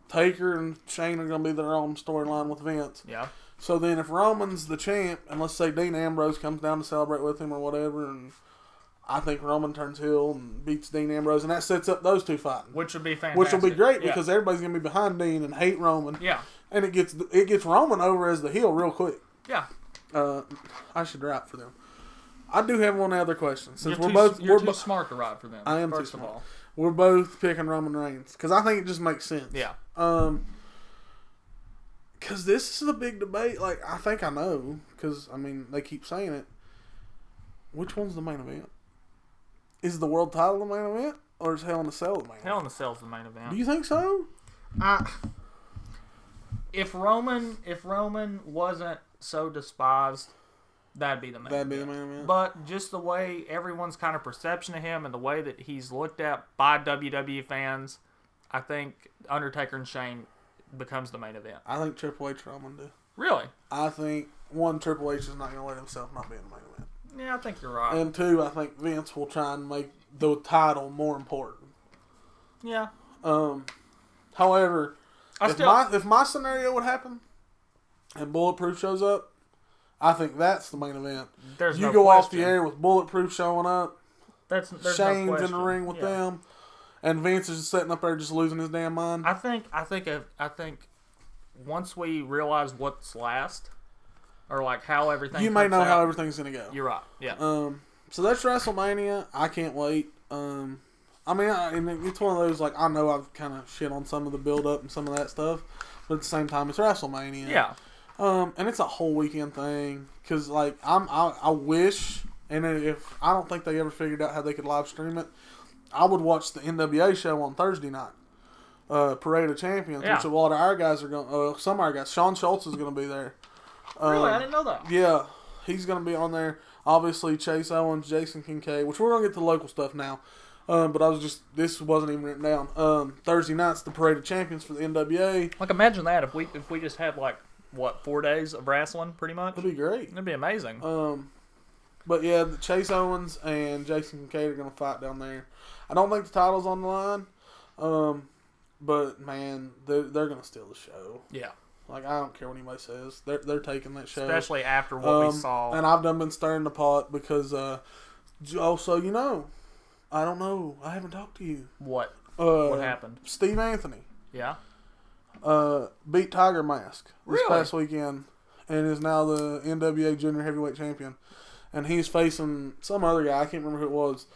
Taker and Shane are going to be their own storyline with Vince. Yeah. So then if Roman's the champ, and let's say Dean Ambrose comes down to celebrate with him or whatever, and I think Roman turns heel and beats Dean Ambrose, and that sets up those two fighting. Which would be fantastic. Which will be great because everybody's going to be behind Dean and hate Roman. Yeah. And it gets Roman over as the heel real quick. Yeah. I should write for them. I do have one other question. Since you're too smart to write for them. I am first too of smart. all. We're both picking Roman Reigns because I think it just makes sense. Yeah. Because this is a big debate. Like, I think I know. Because, they keep saying it. Which one's the main event? Is the world title the main event? Or is Hell in a Cell the main event? Hell in a Cell's the main event. Do you think so? If Roman wasn't so despised, that'd be the main event. But just the way everyone's kind of perception of him and the way that he's looked at by WWE fans, I think Undertaker and Shane becomes the main event. I think Triple H and Roman do. Really? I think, Triple H is not going to let himself not be in the main event. Yeah, I think you're right. And 2, I think Vince will try and make the title more important. Yeah. However, if my scenario would happen and Bulletproof shows up, I think that's the main event. You go off the air with Bulletproof showing up. There's Shane's no in the ring with them, and Vince is just sitting up there just losing his damn mind. I think once we realize what's last, or like how everything, you may know how everything's gonna go. You're right. Yeah. So that's WrestleMania. I can't wait. And it's one of those, like, I know I've kind of shit on some of the build up and some of that stuff, but at the same time, it's WrestleMania. Yeah. And it's a whole weekend thing because, like, I wish, and if I don't think they ever figured out how they could live stream it, I would watch the NWA show on Thursday night, Parade of Champions, which a lot of our guys are going. Some of our guys, Sean Schultz is going to be there. Really, I didn't know that. Yeah, he's going to be on there. Obviously, Chase Owens, Jason Kincaid, which we're going to get to the local stuff now. But this wasn't even written down. Thursday night's the Parade of Champions for the NWA. Like, imagine that if we just had, like, 4 days of wrestling, pretty much? That'd be great. It'd be amazing. But yeah, Chase Owens and Jason Kincaid are going to fight down there. I don't think the title's on the line. But man, they're going to steal the show. Yeah. Like, I don't care what anybody says. They're taking that show. Especially after what we saw. And I've done been stirring the pot because, also, I don't know. I haven't talked to you. What? What happened? Steve Anthony. Yeah. Beat Tiger Mask this Really? past weekend and is now the NWA Junior Heavyweight Champion. And he's facing some other guy. I can't remember who it was.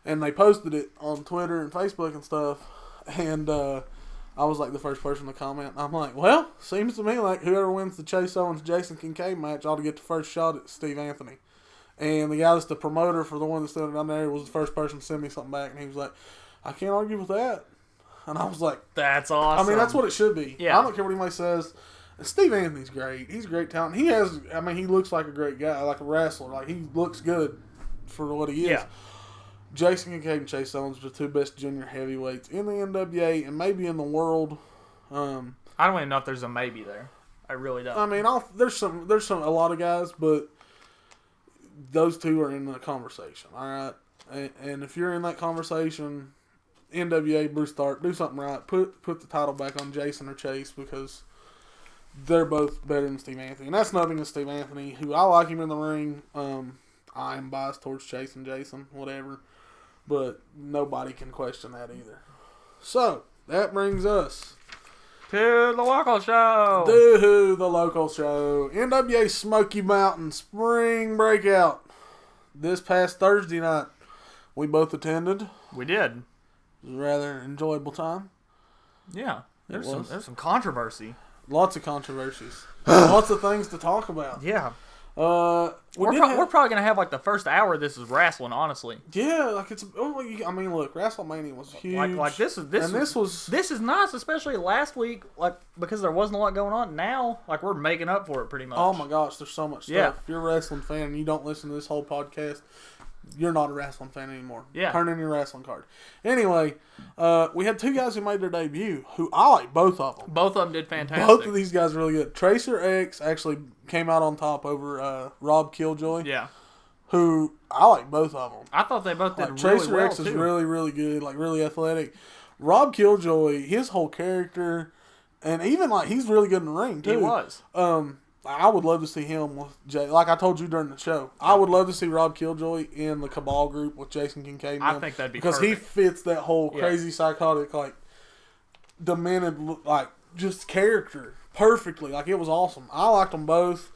And they posted it on Twitter and Facebook and stuff. And I was like the first person to comment. I'm like, well, seems to me like whoever wins the Chase Owens Jason Kincaid match ought to get the first shot at Steve Anthony. And the guy that's the promoter for the one that's doing it down there was the first person to send me something back. And he was like, I can't argue with that. And I was like, that's awesome. I mean, that's what it should be. Yeah. I don't care what anybody says. Steve Anthony's great. He's a great talent. He looks like a great guy, like a wrestler. Like, he looks good for what he is. Yeah. Jason Kincaid and Chase Owens are the two best junior heavyweights in the NWA and maybe in the world. I don't even know if there's a maybe there. I really don't. I mean, there's a lot of guys, but those two are in the conversation. All right, and if you're in that conversation, NWA, Bruce Stark, do something right. Put the title back on Jason or Chase because they're both better than Steve Anthony, and that's nothing against Steve Anthony, who I like him in the ring. I am biased towards Chase and Jason, whatever. But nobody can question that either. So, that brings us to the local show. NWA Smoky Mountain Spring Breakout. This past Thursday night, we both attended. We did. It was a rather enjoyable time. Yeah. There's some controversy. Lots of controversies. Lots of things to talk about. Yeah. We're probably going to have, like, the first hour of this is wrestling, honestly. Yeah, like, look, WrestleMania was huge. Like this is nice, especially last week, like, because there wasn't a lot going on. Now, like, we're making up for it pretty much. Oh, my gosh, there's so much stuff. Yeah. If you're a wrestling fan and you don't listen to this whole podcast, you're not a wrestling fan anymore. Yeah. Turn in your wrestling card. Anyway, we had two guys who made their debut, who I like both of them. Both of them did fantastic. Both of these guys are really good. Tracer X actually came out on top over Rob Killjoy. Yeah. Who I like both of them. I thought they both did really Tracer well, X is too. really, really good, like really athletic. Rob Killjoy, his whole character, and even like he's really good in the ring too. He was. I would love to see him with Jay. Like I told you during the show, I would love to see Rob Killjoy in the Cabal group with Jason Kincaid. I think that'd be because perfect. he fits that whole crazy, psychotic, like demented, like just character perfectly. Like it was awesome. I liked them both.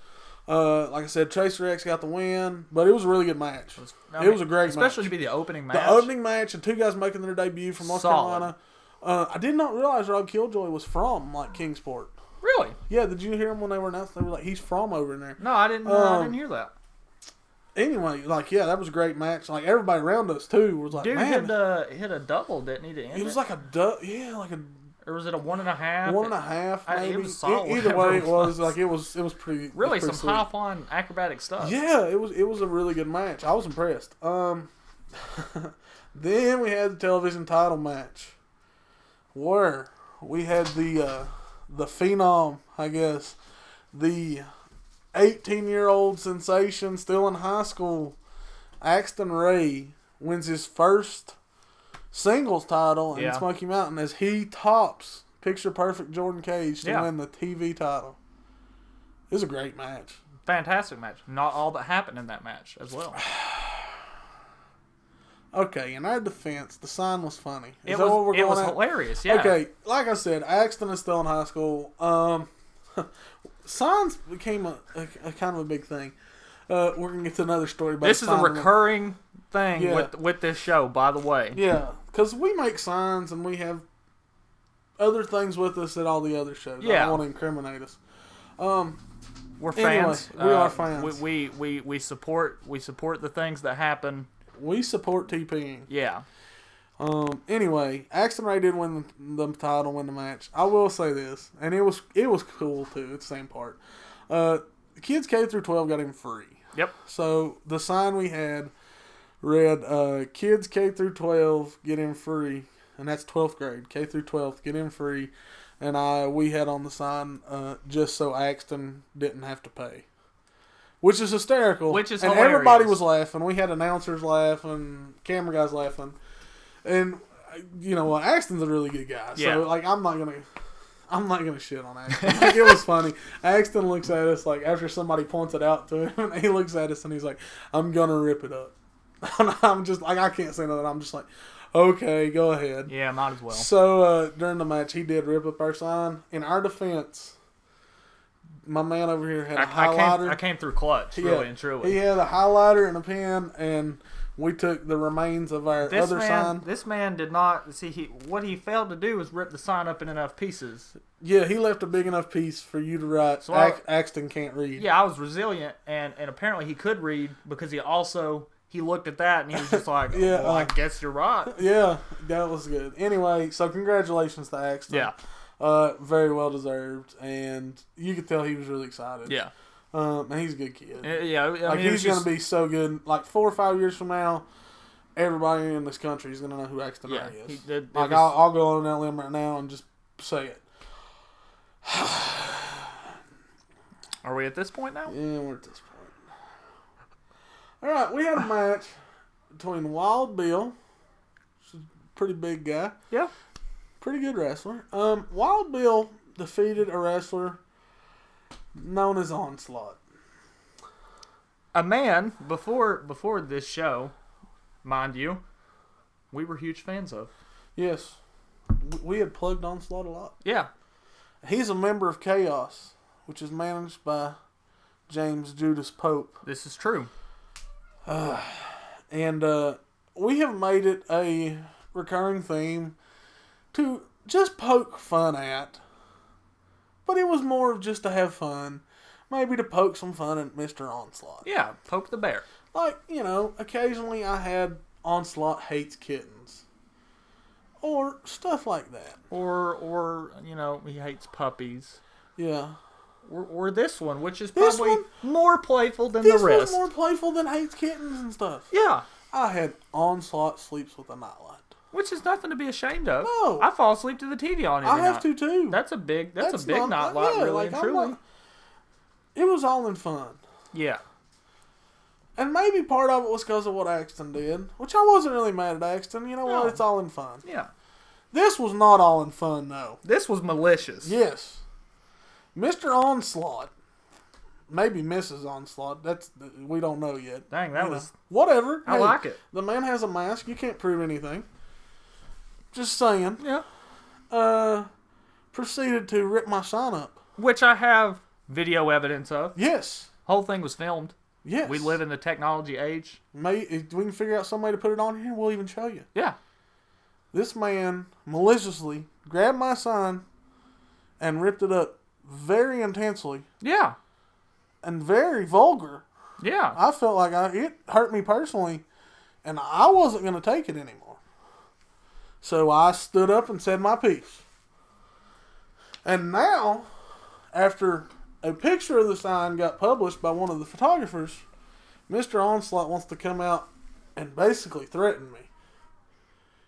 Like I said, Tracer X got the win, but it was a really good match. It was a great match. Especially to be the opening match. The opening match and two guys making their debut from North Carolina. I did not realize Rob Killjoy was from like Kingsport. Really? Yeah, did you hear him when they were announced? They were like, he's from over in there. No, I didn't hear that. Anyway, like, yeah, that was a great match. Like, everybody around us, too, was like, Dude man. hit a double, didn't he, to end it? Was like a, like a... Or was it a 1.5? 1.5, maybe. It was solid. Either way, it was, like, it was pretty... Really, it was pretty some high-flying acrobatic stuff. Yeah, it was a really good match. I was impressed. Then we had the television title match, where we had the phenom, I guess, the 18-year-old sensation still in high school, Axton Ray, wins his first singles title in Smoky Mountain as he tops Picture Perfect Jordan Cage to win the TV title. It was a great match. Fantastic match. Not all that happened in that match as well. Okay, in our defense, the sign was funny. It was hilarious, yeah. Okay, like I said, Axton is still in high school. Signs became a kind of a big thing. We're going to get to another story about this is a recurring thing with this show, by the way. Yeah, because we make signs and we have other things with us at all the other shows. I don't want to incriminate us. We're fans. Anyway, we are fans. We support the things that happen. We support TPing. Yeah. Anyway, Axton Ray did win the title, win the match. I will say this, and it was cool too. It's the same part. The kids K through 12 got him free. Yep. So the sign we had read, kids K through 12 get in free. And that's 12th grade. K through 12th get in free. And we had on the sign, just so Axton didn't have to pay. Which is hysterical. Which is and hilarious. Everybody was laughing. We had announcers laughing, camera guys laughing. And, you know what, Axton's a really good guy. So, Yeah. like, I'm not gonna shit on Axton. Like, it was funny. Axton looks at us, like, after somebody points it out to him, and he looks at us and he's like, I'm gonna rip it up. And I'm just, like, I can't say nothing. I'm just like, okay, go ahead. Yeah, might as well. So, during the match, he did rip up our sign. In our defense, my man over here had a highlighter. I came through clutch, really and truly. He had a highlighter and a pen, and we took the remains of our other sign. This man did not see. What he failed to do was rip the sign up in enough pieces. Yeah, he left a big enough piece for you to write. So Axton can't read. Yeah, I was resilient, and apparently he could read because he looked at that and he was just like, yeah, well, I guess you're right. Yeah, that was good. Anyway, so congratulations to Axton. Yeah. Very well deserved, and you could tell he was really excited. Yeah. And he's a good kid. Yeah, I mean, he's going to be so good. Like 4 or 5 years from now, everybody in this country is going to know who Axton Ray is. I'll go on that limb right now and just say it. Are we at this point now? Yeah, we're at this point. All right, we had a match between Wild Bill, who's a pretty big guy. Yeah. Pretty good wrestler. Wild Bill defeated a wrestler known as Onslaught. A man, before this show, mind you, we were huge fans of. Yes. We had plugged Onslaught a lot. Yeah. He's a member of Chaos, which is managed by James Judas Pope. This is true. And we have made it a recurring theme to just poke fun at. But it was more of just to have fun. Maybe to poke some fun at Mr. Onslaught. Yeah, poke the bear. Like, you know, occasionally I had Onslaught hates kittens. Or stuff like that. Or you know, he hates puppies. Yeah. Or this one, which is probably more playful than the rest. This one's more playful than hates kittens and stuff. Yeah. I had Onslaught sleeps with a nightlight. Which is nothing to be ashamed of. No. I fall asleep to the TV on every I have night. to too. That's a big nightlight, really like, and truly. It was all in fun. Yeah. And maybe part of it was because of what Axton did, which I wasn't really mad at Axton. You know what? It's all in fun. Yeah. This was not all in fun, though. This was malicious. Yes. Mr. Onslaught. Maybe Mrs. Onslaught. We don't know yet. Dang, that was... Whatever. I like it. The man has a mask. You can't prove anything. Just saying. Yeah. Proceeded to rip my sign up. Which I have video evidence of. Yes. Whole thing was filmed. Yes. We live in the technology age. If we can figure out some way to put it on here, we'll even show you. Yeah. This man maliciously grabbed my sign and ripped it up very intensely. Yeah. And very vulgar. Yeah. I felt like it hurt me personally, and I wasn't going to take it anymore. So I stood up and said my piece. And now, after a picture of the sign got published by one of the photographers, Mr. Onslaught wants to come out and basically threaten me.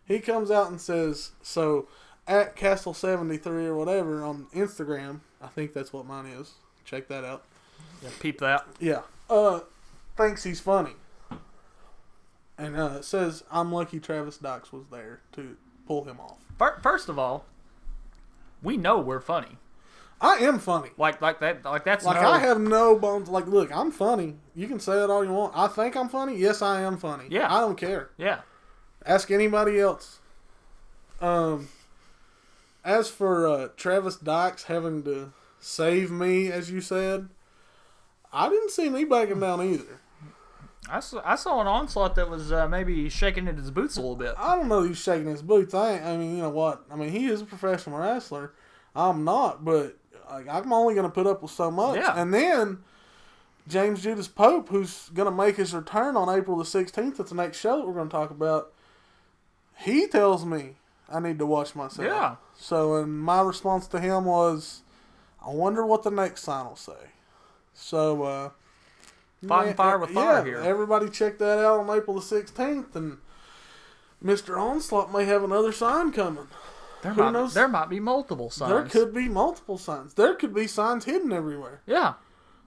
He comes out and says, so at Castle73 or whatever on Instagram, I think that's what mine is. Check that out. Yeah, peep that. Yeah. Thinks he's funny. And says, I'm lucky Travis Dykes was there to pull him off. First of all, we know we're funny. I am funny. Like that's I have no bones. Like, look, I'm funny. You can say it all you want. I think I'm funny. Yes, I am funny. Yeah. I don't care. Yeah. Ask anybody else. As for Travis Dykes having to save me, as you said, I didn't see me backing down either. I saw an Onslaught that was maybe shaking in his boots a little bit. I don't know if he's shaking his boots. I mean, you know what? I mean, he is a professional wrestler. I'm not, but I'm only going to put up with so much. Yeah. And then James Judas Pope, who's going to make his return on April the 16th, that's the next show that we're going to talk about, he tells me I need to watch myself. Yeah. So, and my response to him was, I wonder what the next sign will say. So, Fighting fire with fire here. Everybody check that out on April the 16th, and Mr. Onslaught may have another sign coming. Who knows? There might be multiple signs. There could be multiple signs. There could be signs hidden everywhere. Yeah.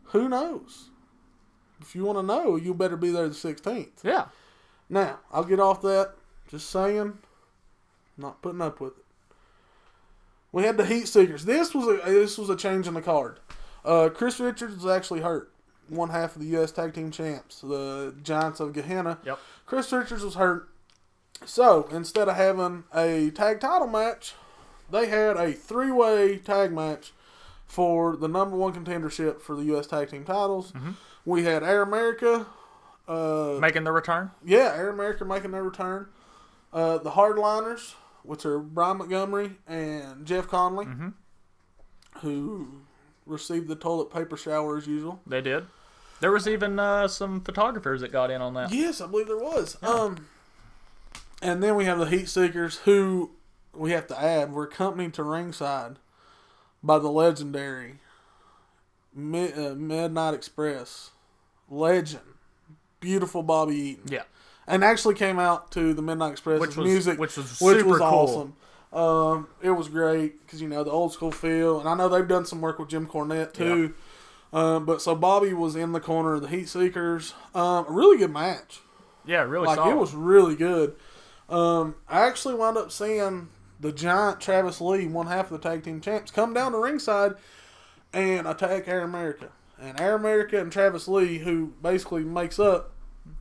Who knows? If you want to know, you better be there the 16th. Yeah. Now, I'll get off that. Just saying, not putting up with it. We had the Heat Seekers. This was a change in the card. Chris Richards was actually hurt. One half of the U.S. Tag Team Champs, the Giants of Gehenna. Yep. Chris Richards was hurt. So, instead of having a tag title match, they had a 3-way tag match for the number 1 contendership for the U.S. Tag Team titles. Mm-hmm. We had Air America. Making their return? Yeah, Air America making their return. The Hardliners, which are Brian Montgomery and Jeff Conley, mm-hmm. who received the toilet paper shower as usual. They did. There was even some photographers that got in on that. Yes, I believe there was. Yeah. And then we have the Heat Seekers, who we have to add were accompanied to ringside by the legendary Midnight Express legend, beautiful Bobby Eaton. Yeah. And actually came out to the Midnight Express music, which was super cool. Awesome. It was great because, the old school feel. And I know they've done some work with Jim Cornette, too. Yeah. But so Bobby was in the corner of the Heat Seekers. A really good match. Yeah, really solid. It was really good. I actually wound up seeing the giant Travis Lee, one half of the Tag Team Champs, come down to ringside and attack Air America. And Air America and Travis Lee, who basically makes up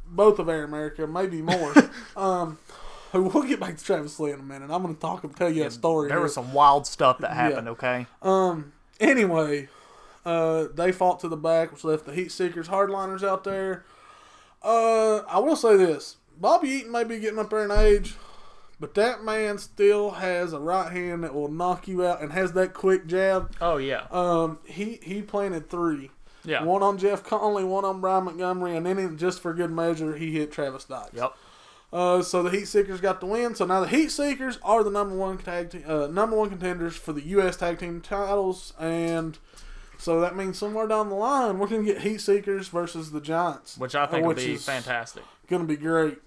both of Air America, maybe more. We'll get back to Travis Lee in a minute. I'm going to tell you a story. There was some wild stuff that happened, okay? Anyway, they fought to the back, which left the Heat Seekers Hardliners out there. I will say this. Bobby Eaton may be getting up there in age, but that man still has a right hand that will knock you out and has that quick jab. Oh, yeah. He planted 3. Yeah. One on Jeff Conley, one on Brian Montgomery, and then just for good measure, he hit Travis Dykes. Yep. So the Heat Seekers got the win. So now the Heat Seekers are the number one contenders for the U.S. Tag Team titles, and so that means somewhere down the line we're going to get Heat Seekers versus the Giants, which I think would be fantastic. Going to be great.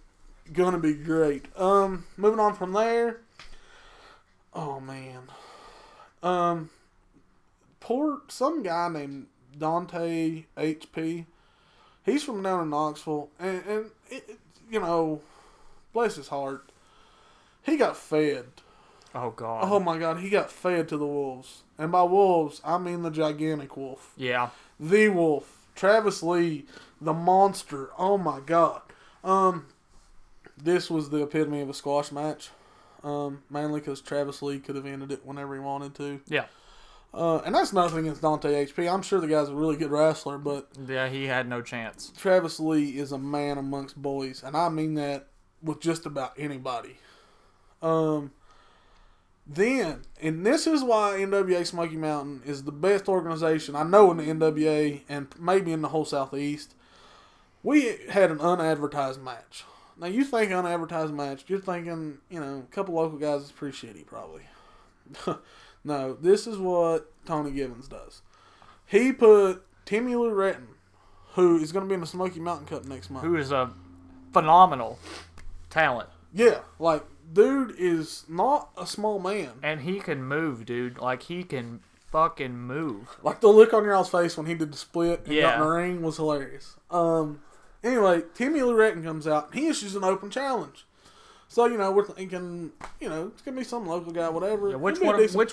Moving on from there. Oh man. Some guy named Dante HP. He's from down in Knoxville, and bless his heart, he got fed. Oh God. Oh my God, he got fed to the wolves, and by wolves I mean the gigantic wolf. Yeah. The wolf, Travis Lee, the monster. Oh my God. This was the epitome of a squash match. Mainly because Travis Lee could have ended it whenever he wanted to. Yeah. And that's nothing against Dante HP. I'm sure the guy's a really good wrestler, but yeah, he had no chance. Travis Lee is a man amongst boys, and I mean that with just about anybody. And this is why NWA Smoky Mountain is the best organization I know in the NWA and maybe in the whole Southeast. We had an unadvertised match. Now, you think unadvertised match, you're thinking, a couple local guys is pretty shitty, probably. No, this is what Tony Givens does. He put Timmy Lou Retton, who is going to be in the Smoky Mountain Cup next month. Who is a phenomenal talent. Yeah, dude is not a small man. And he can move, dude. He can fucking move. The look on your all's face when he did the split and got in the ring was hilarious. Anyway, Timmy Lou Retton comes out. He issues an open challenge. So, we're thinking, it's going to be some local guy, whatever. Yeah, which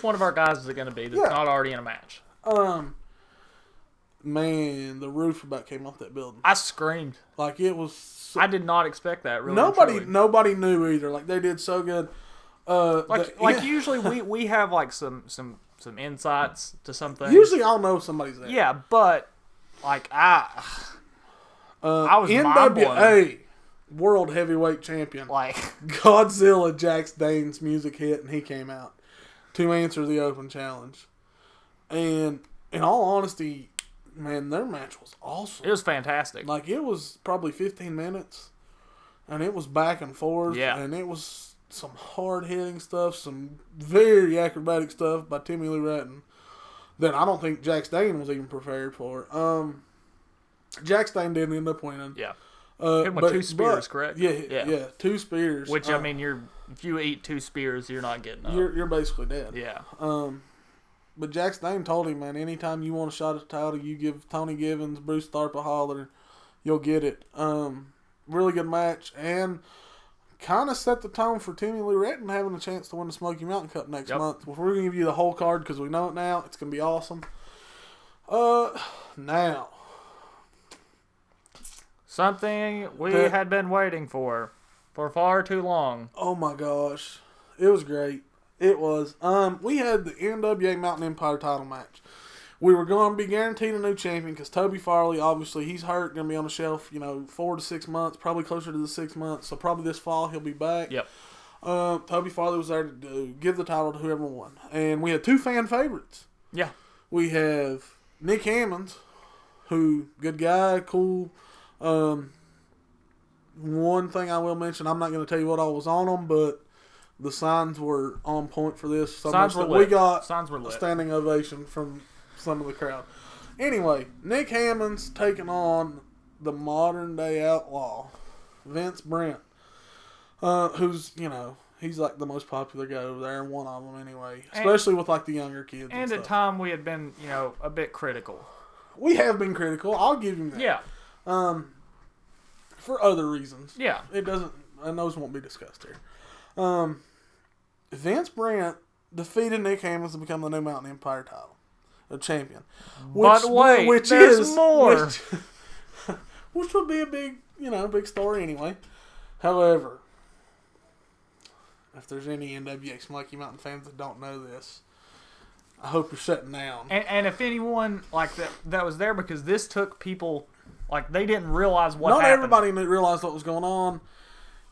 one of our guys is it going to be that's not already in a match? Man, the roof about came off that building. I screamed. It was... I did not expect that, really. Nobody knew either. They did so good. Usually we have, some insights to something. Usually I'll know somebody's there. Yeah, but, I was NWA World Heavyweight Champion. Godzilla Jax Dane's music hit and he came out to answer the open challenge. And in all honesty, man, their match was awesome. It was fantastic. It was probably 15 minutes and it was back and forth. Yeah. And it was some hard-hitting stuff, some very acrobatic stuff by Timmy Lou Retton that I don't think Jax Dane was even prepared for. Jack Stein didn't end up winning. Yeah. Hit him with 2 spears, correct? Yeah, 2 spears. Which, I mean, if you eat 2 spears, you're not getting up. You're basically dead. Yeah. But Jack Stein told him, man, anytime you want a shot at the title, you give Tony Givens, Bruce Tharp a holler, you'll get it. Really good match, and kind of set the tone for Timmy Lee Retton having a chance to win the Smoky Mountain Cup next month. We're going to give you the whole card because we know it now. It's going to be awesome. Now. Something we had been waiting for far too long. Oh my gosh. It was great. It was. We had the NWA Mountain Empire title match. We were going to be guaranteed a new champion because Toby Farley, obviously, he's hurt, going to be on the shelf, 4 to 6 months, probably closer to the 6 months. So probably this fall he'll be back. Yep. Toby Farley was there to give the title to whoever won. And we had 2 fan favorites. Yeah. We have Nick Hammonds, who, good guy, cool. One thing I will mention, I'm not going to tell you what all was on them, but the signs were on point for this. So signs were lit. We got signs were lit. A standing ovation from some of the crowd. Anyway, Nick Hammonds taking on the modern day outlaw, Vince Brent, who's, he's like the most popular guy over there, one of them anyway, especially with like the younger kids. And at time we had been, a bit critical. We have been critical. I'll give him that. Yeah. For other reasons. Yeah. It doesn't, and those won't be discussed here. Vince Brent defeated Nick Hammonds to become the new Mountain Empire title, a champion. But wait, there's more. Which would be a big, big story anyway. However, if there's any NWA Smoky Mountain fans that don't know this, I hope you're shutting down. And if anyone like that was there, because this took people, like, they didn't realize what happened. Not everybody realized what was going on.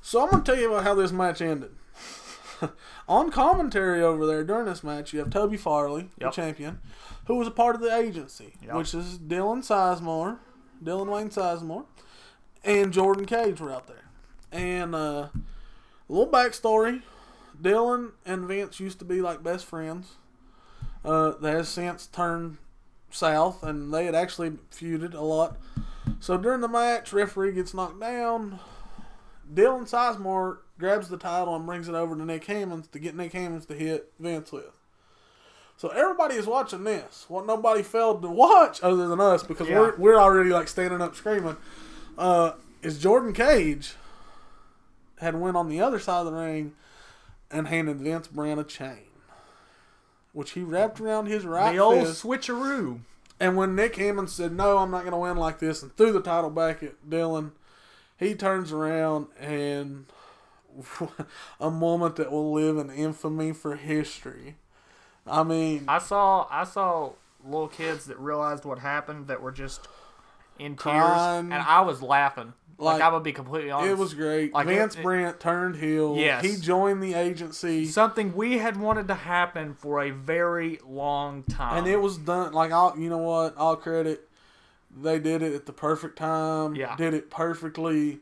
So I'm going to tell you about how this match ended. On commentary over there during this match, you have Toby Farley, the champion, who was a part of the agency, which is Dylan Wayne Sizemore, and Jordan Cage were out there. And a little backstory, Dylan and Vince used to be like best friends. They have since turned south, and they had actually feuded a lot. So during the match, referee gets knocked down. Dylan Sizemore grabs the title and brings it over to Nick Hammonds to get Nick Hammonds to hit Vince with. So everybody is watching this. What nobody failed to watch, other than us, because we're already like standing up screaming, is Jordan Cage had went on the other side of the ring and handed Vince Brent a chain, which he wrapped around his right the old fist. switcheroo. And when Nick Hammonds said, "No, I'm not going to win like this," and threw the title back at Dylan, he turns around and a moment that will live in infamy for history. I mean, I saw little kids that realized what happened that were just in crying, tears, and I was laughing. Like, I would be completely honest. It was great. Like, Vince Brent turned heel. Yes. He joined the agency. Something we had wanted to happen for a very long time. And it was done. Like, you know what? I'll credit. They did it at the perfect time. Yeah. Did it perfectly.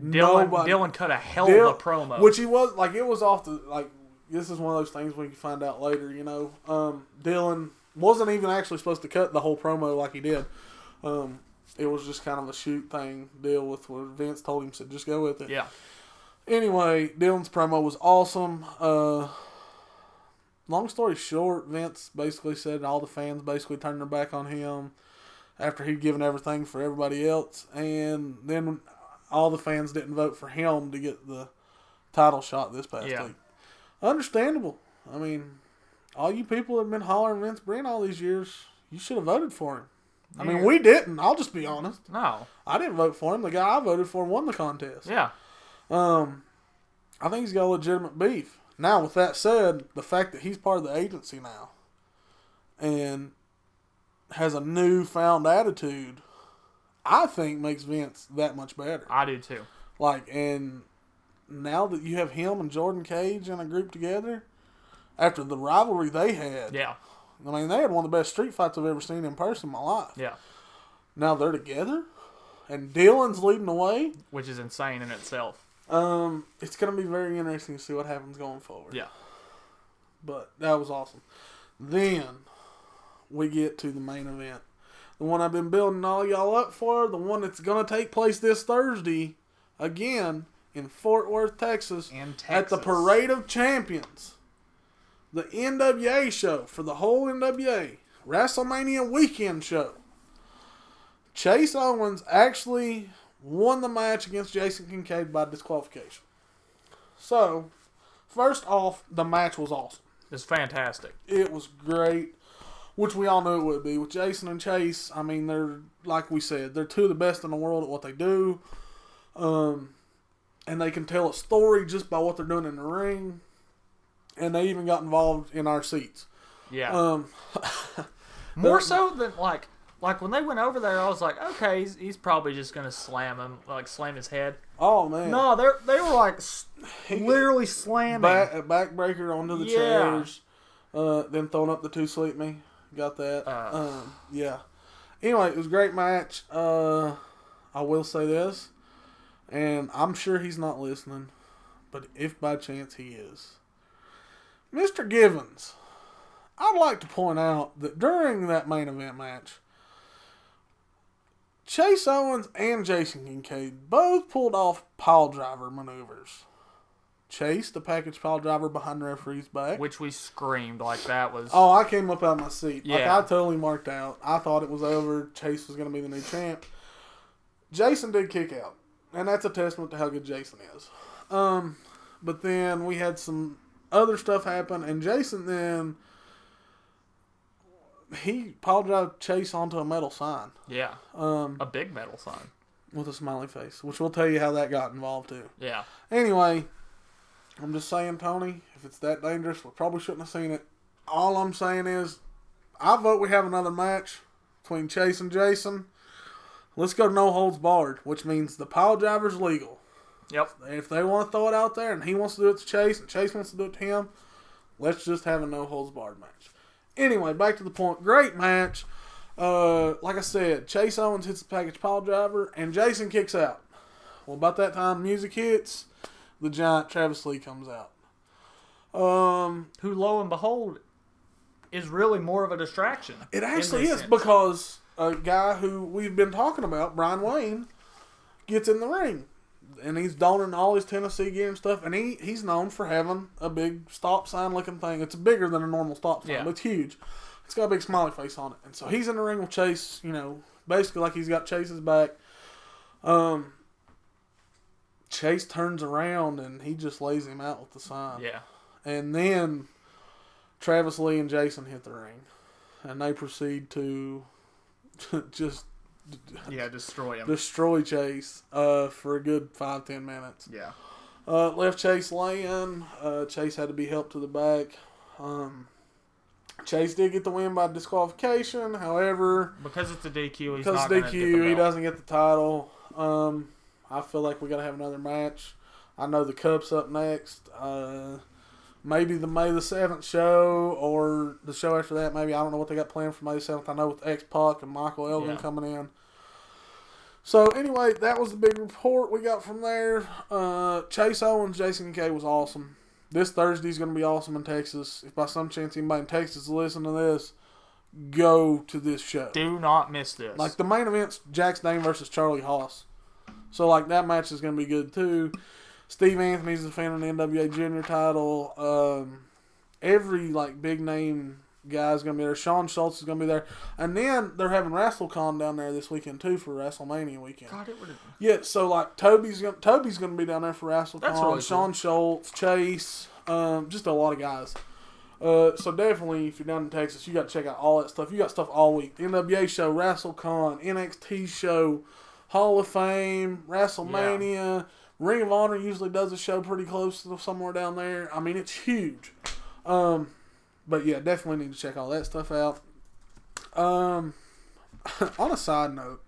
Dylan cut a hell of a promo. Which he was, like, it was off the, like, this is one of those things we can find out later, Dylan wasn't even actually supposed to cut the whole promo like he did. It was just kind of a shoot thing deal with where Vince told him, said, just go with it. Yeah. Anyway, Dylan's promo was awesome. Long story short, Vince basically said all the fans basically turned their back on him after he'd given everything for everybody else. And then all the fans didn't vote for him to get the title shot this past week. Understandable. I mean, all you people that have been hollering Vince Brent all these years, you should have voted for him. I mean, we didn't. I'll just be honest. No. I didn't vote for him. The guy I voted for won the contest. Yeah. I think he's got a legitimate beef. Now, with that said, the fact that he's part of the agency now and has a newfound attitude, I think makes Vince that much better. I do too. Like, and now that you have him and Jordan Cage in a group together, after the rivalry they had. Yeah. I mean, they had one of the best street fights I've ever seen in person in my life. Yeah. Now they're together, and Dylan's leading the way. Which is insane in itself. It's going to be very interesting to see what happens going forward. Yeah. But that was awesome. Then we get to the main event. the one I've been building all y'all up for, the one that's going to take place this Thursday, again, in Fort Worth, Texas, at the Parade of Champions. The NWA show for the whole NWA. WrestleMania weekend show. Chase Owens actually won the match against Jason Kincaid by disqualification. So, first off, the match was awesome. It's fantastic. It was great, which we all knew it would be. With Jason and Chase, I mean, they're, like we said, they're two of the best in the world at what they do. And they can tell a story just by what they're doing in the ring. And they even got involved in our seats. Yeah. More so than, like when they went over there, I was like, okay, he's probably just going to slam him, like slam his head. Oh, man. No, they were like literally slamming. Backbreaker onto the chairs. Then throwing up the two sleep me. Got that. Yeah. Anyway, it was a great match. I will say this, and I'm sure he's not listening, but if by chance he is, Mr. Givens, I'd like to point out that during that main event match, Chase Owens and Jason Kincaid both pulled off pile driver maneuvers. Chase, the package pile driver behind the referee's back. Which we screamed like that was... Oh, I came up out of my seat. Yeah. Like, I totally marked out. I thought it was over. Chase was going to be the new champ. Jason did kick out. And that's a testament to how good Jason is. But then we had some other stuff happen. And Jason then... He pile drove Chase onto a metal sign. Yeah. A big metal sign. With a smiley face. Which we'll tell you how that got involved, too. Yeah. Anyway... I'm just saying, Tony, if it's that dangerous, we probably shouldn't have seen it. All I'm saying is, I vote we have another match between Chase and Jason. Let's go no holds barred, which means the pile driver's legal. Yep. If they want to throw it out there and he wants to do it to Chase and Chase wants to do it to him, let's just have a no holds barred match. Anyway, back to the point. Great match. Like I said, Chase Owens hits the package pile driver and Jason kicks out. Well, about that time, music hits. The giant Travis Lee comes out. Who, lo and behold, is really more of a distraction. It actually is, because a guy who we've been talking about, Brian Wayne, gets in the ring. And he's donning all his Tennessee gear and stuff. And he's known for having a big stop sign looking thing. It's bigger than a normal stop sign, but it's huge. It's got a big smiley face on it. And so he's in the ring with Chase, basically like he's got Chase's back. Chase turns around and he just lays him out with the sign. Yeah. And then Travis Lee and Jason hit the ring. And they proceed to just... destroy him. Destroy Chase for a good 5-10 minutes. Yeah. Left Chase laying. Chase had to be helped to the back. Chase did get the win by disqualification. However... Because it's a DQ, he's not going to get the belt. He doesn't get the title. I feel like we got to have another match. I know the Cup's up next. Maybe the May the 7th show or the show after that. Maybe I don't know what they got planned for May the 7th. I know with X-Pac and Michael Elgin coming in. So anyway, that was the big report we got from there. Chase Owens, Jason Kincaid was awesome. This Thursday's going to be awesome in Texas. If by some chance anybody in Texas is listening to this, go to this show. Do not miss this. Like the main event's Jax Dane versus Charlie Haas. So, like, that match is going to be good, too. Steve Anthony's defending the NWA Junior title. Every, like, big-name guy is going to be there. Sean Schultz is going to be there. And then they're having WrestleCon down there this weekend, too, for Wrestlemania weekend. God, it would have... Yeah, so, like, Toby's going to be down there for WrestleCon. That's really cool. Sean Schultz, Chase, just a lot of guys. So, definitely, if you're down in Texas, you got to check out all that stuff. You got stuff all week. The NWA show, WrestleCon, NXT show, Hall of Fame, WrestleMania, yeah. Ring of Honor usually does a show pretty close to somewhere down there. I mean, it's huge. But yeah, definitely need to check all that stuff out. On a side note,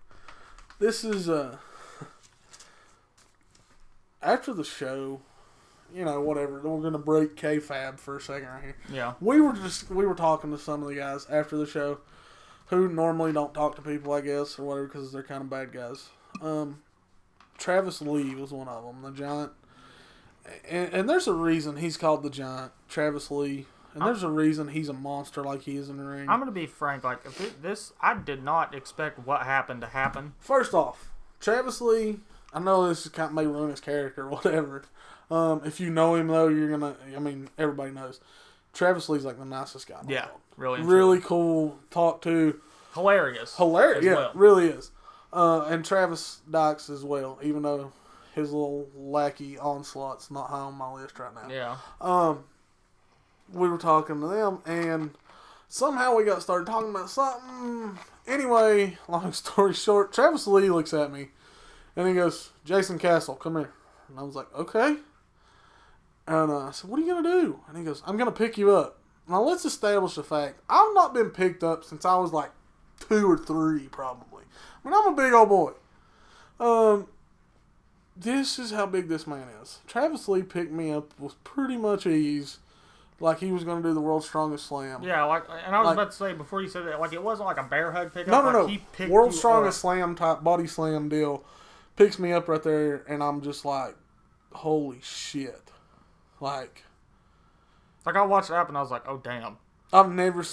this is after the show, whatever. We're gonna break kayfabe for a second right here. Yeah. We were talking to some of the guys after the show who normally don't talk to people, I guess, or whatever, because they're kind of bad guys. Travis Lee was one of them, the Giant. And there's a reason he's called the Giant, Travis Lee. And there's a reason he's a monster like he is in the ring. I'm going to be frank. Like, this, I did not expect what happened to happen. First off, Travis Lee, I know this is kind of may ruin his character or whatever. If you know him, though, you're going to, I mean, everybody knows. Travis Lee's like the nicest guy in the world. Really cool, talk to. Hilarious. Yeah, really is. And Travis Dykes as well, even though his little lackey onslaught's not high on my list right now. Yeah. We were talking to them, and somehow we got started talking about something. Anyway, long story short, Travis Lee looks at me, and he goes, Jason Castle, come here. And I was like, okay. And I said, what are you going to do? And he goes, I'm going to pick you up. Now, let's establish the fact, I've not been picked up since I was like 2 or 3, probably. I mean, I'm a big old boy. This is how big this man is. Travis Lee picked me up with pretty much ease, like he was going to do the world's strongest slam. Yeah, and I was about to say, before you said that, like, it wasn't like a bear hug pickup. No. He picked world's strongest slam type body slam deal. Picks me up right there, and I'm just like, holy shit. Like I watched it up, and I was like, oh, damn. I've never,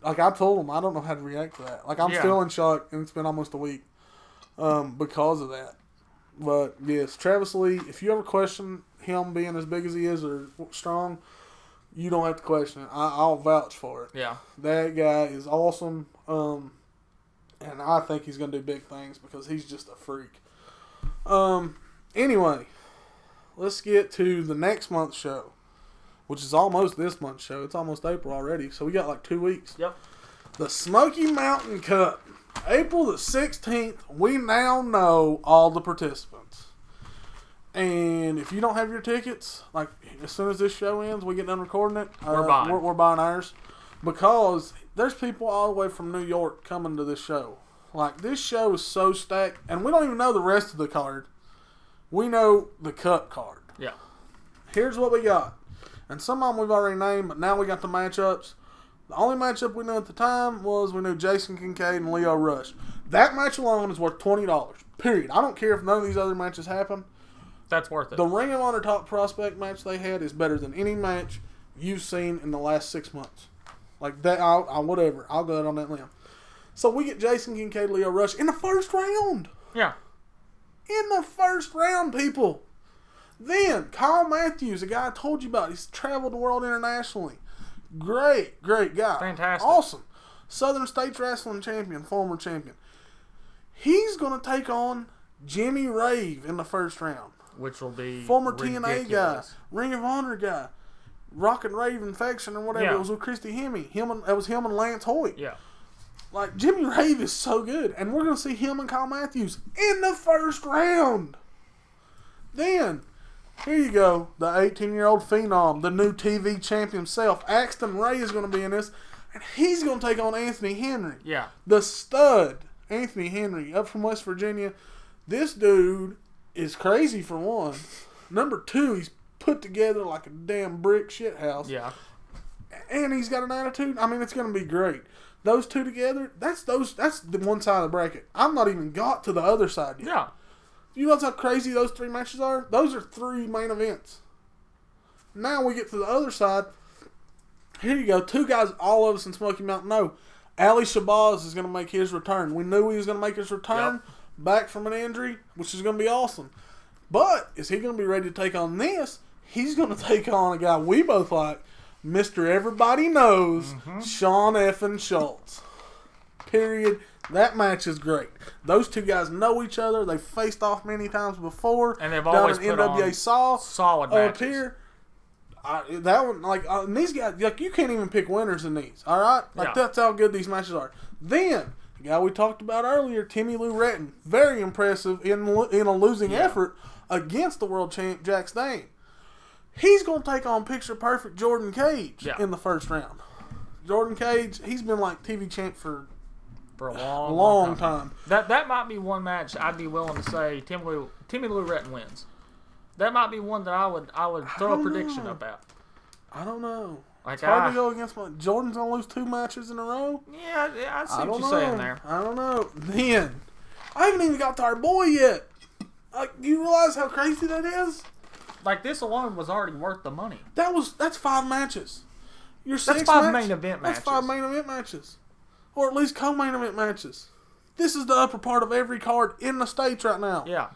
like, I told him, I don't know how to react to that. Like, I'm still in shock, and it's been almost a week because of that. But, yes, Travis Lee, if you ever question him being as big as he is or strong, you don't have to question it. I'll vouch for it. Yeah. That guy is awesome, and I think he's going to do big things because he's just a freak. Anyway, let's get to the next month's show, which is almost this month's show. It's almost April already, so we got like 2 weeks. Yep. The Smoky Mountain Cup, April the 16th. We now know all the participants. And if you don't have your tickets, like as soon as this show ends, we get done recording it, we're buying ours. Because there's people all the way from New York coming to this show. Like, this show is so stacked, and we don't even know the rest of the card. We know the cup card. Yeah. Here's what we got. And some of them we've already named, but now we got the matchups. The only matchup we knew at the time was we knew Jason Kincaid and Leo Rush. That match alone is worth $20. Period. I don't care if none of these other matches happen. That's worth it. The Ring of Honor Top Prospect match they had is better than any match you've seen in the last 6 months. Like that, whatever. I'll go out on that limb. So we get Jason Kincaid, Leo Rush in the first round. Yeah. In the first round, people. Then, Kyle Matthews, a guy I told you about. He's traveled the world internationally. Great guy. Fantastic. Awesome. Southern States Wrestling Champion, former champion. He's going to take on Jimmy Rave in the first round. Which will be former ridiculous. TNA guy, Ring of Honor guy, Rock and Rave Infection or whatever. Yeah. It was with Christy Hemme. It was him and Lance Hoyt. Yeah. Like, Jimmy Rave is so good. And we're going to see him and Kyle Matthews in the first round. Then, here you go. The 18-year-old phenom, the new TV champ himself, Axton Ray is going to be in this. And he's going to take on Anthony Henry. Yeah. The stud, Anthony Henry, up from West Virginia. This dude is crazy, for one. Number 2, he's put together like a damn brick shithouse. Yeah. And he's got an attitude. I mean, it's going to be great. Those two together, that's the one side of the bracket. I've not even got to the other side yet. Yeah. You know how crazy those 3 matches are? Those are 3 main events. Now we get to the other side. Here you go. 2 guys all of us in Smoky Mountain know. Ali Shabazz is going to make his return. We knew he was going to make his return back from an injury, which is going to be awesome. But is he going to be ready to take on this? He's going to take on a guy we both like, Mr. Everybody Knows, Sean Effin Schultz. Period. That match is great. Those 2 guys know each other. They've faced off many times before. And they've always put NWA on solid matches. Up here, that one, like, and these guys, like, you can't even pick winners in these. All right, like that's how good these matches are. Then the guy we talked about earlier, Timmy Lou Retton, very impressive in a losing effort against the world champ Jack Stane. He's going to take on picture perfect Jordan Cage in the first round. Jordan Cage, he's been like TV champ for a long time. That might be one match I'd be willing to say Timmy Lou Retton wins. That might be one that I would throw a prediction up at. I don't know. Like, it's hard to go against Jordan's going to lose 2 matches in a row. Yeah, I see what you're saying there. I don't know. Then, I haven't even got to our boy yet. Like, do you realize how crazy that is? Like, this alone was already worth the money. That's 5 matches. Your That's six five main event matches. That's 5 main event matches. Or at least co-main event matches. This is the upper part of every card in the States right now. Yeah.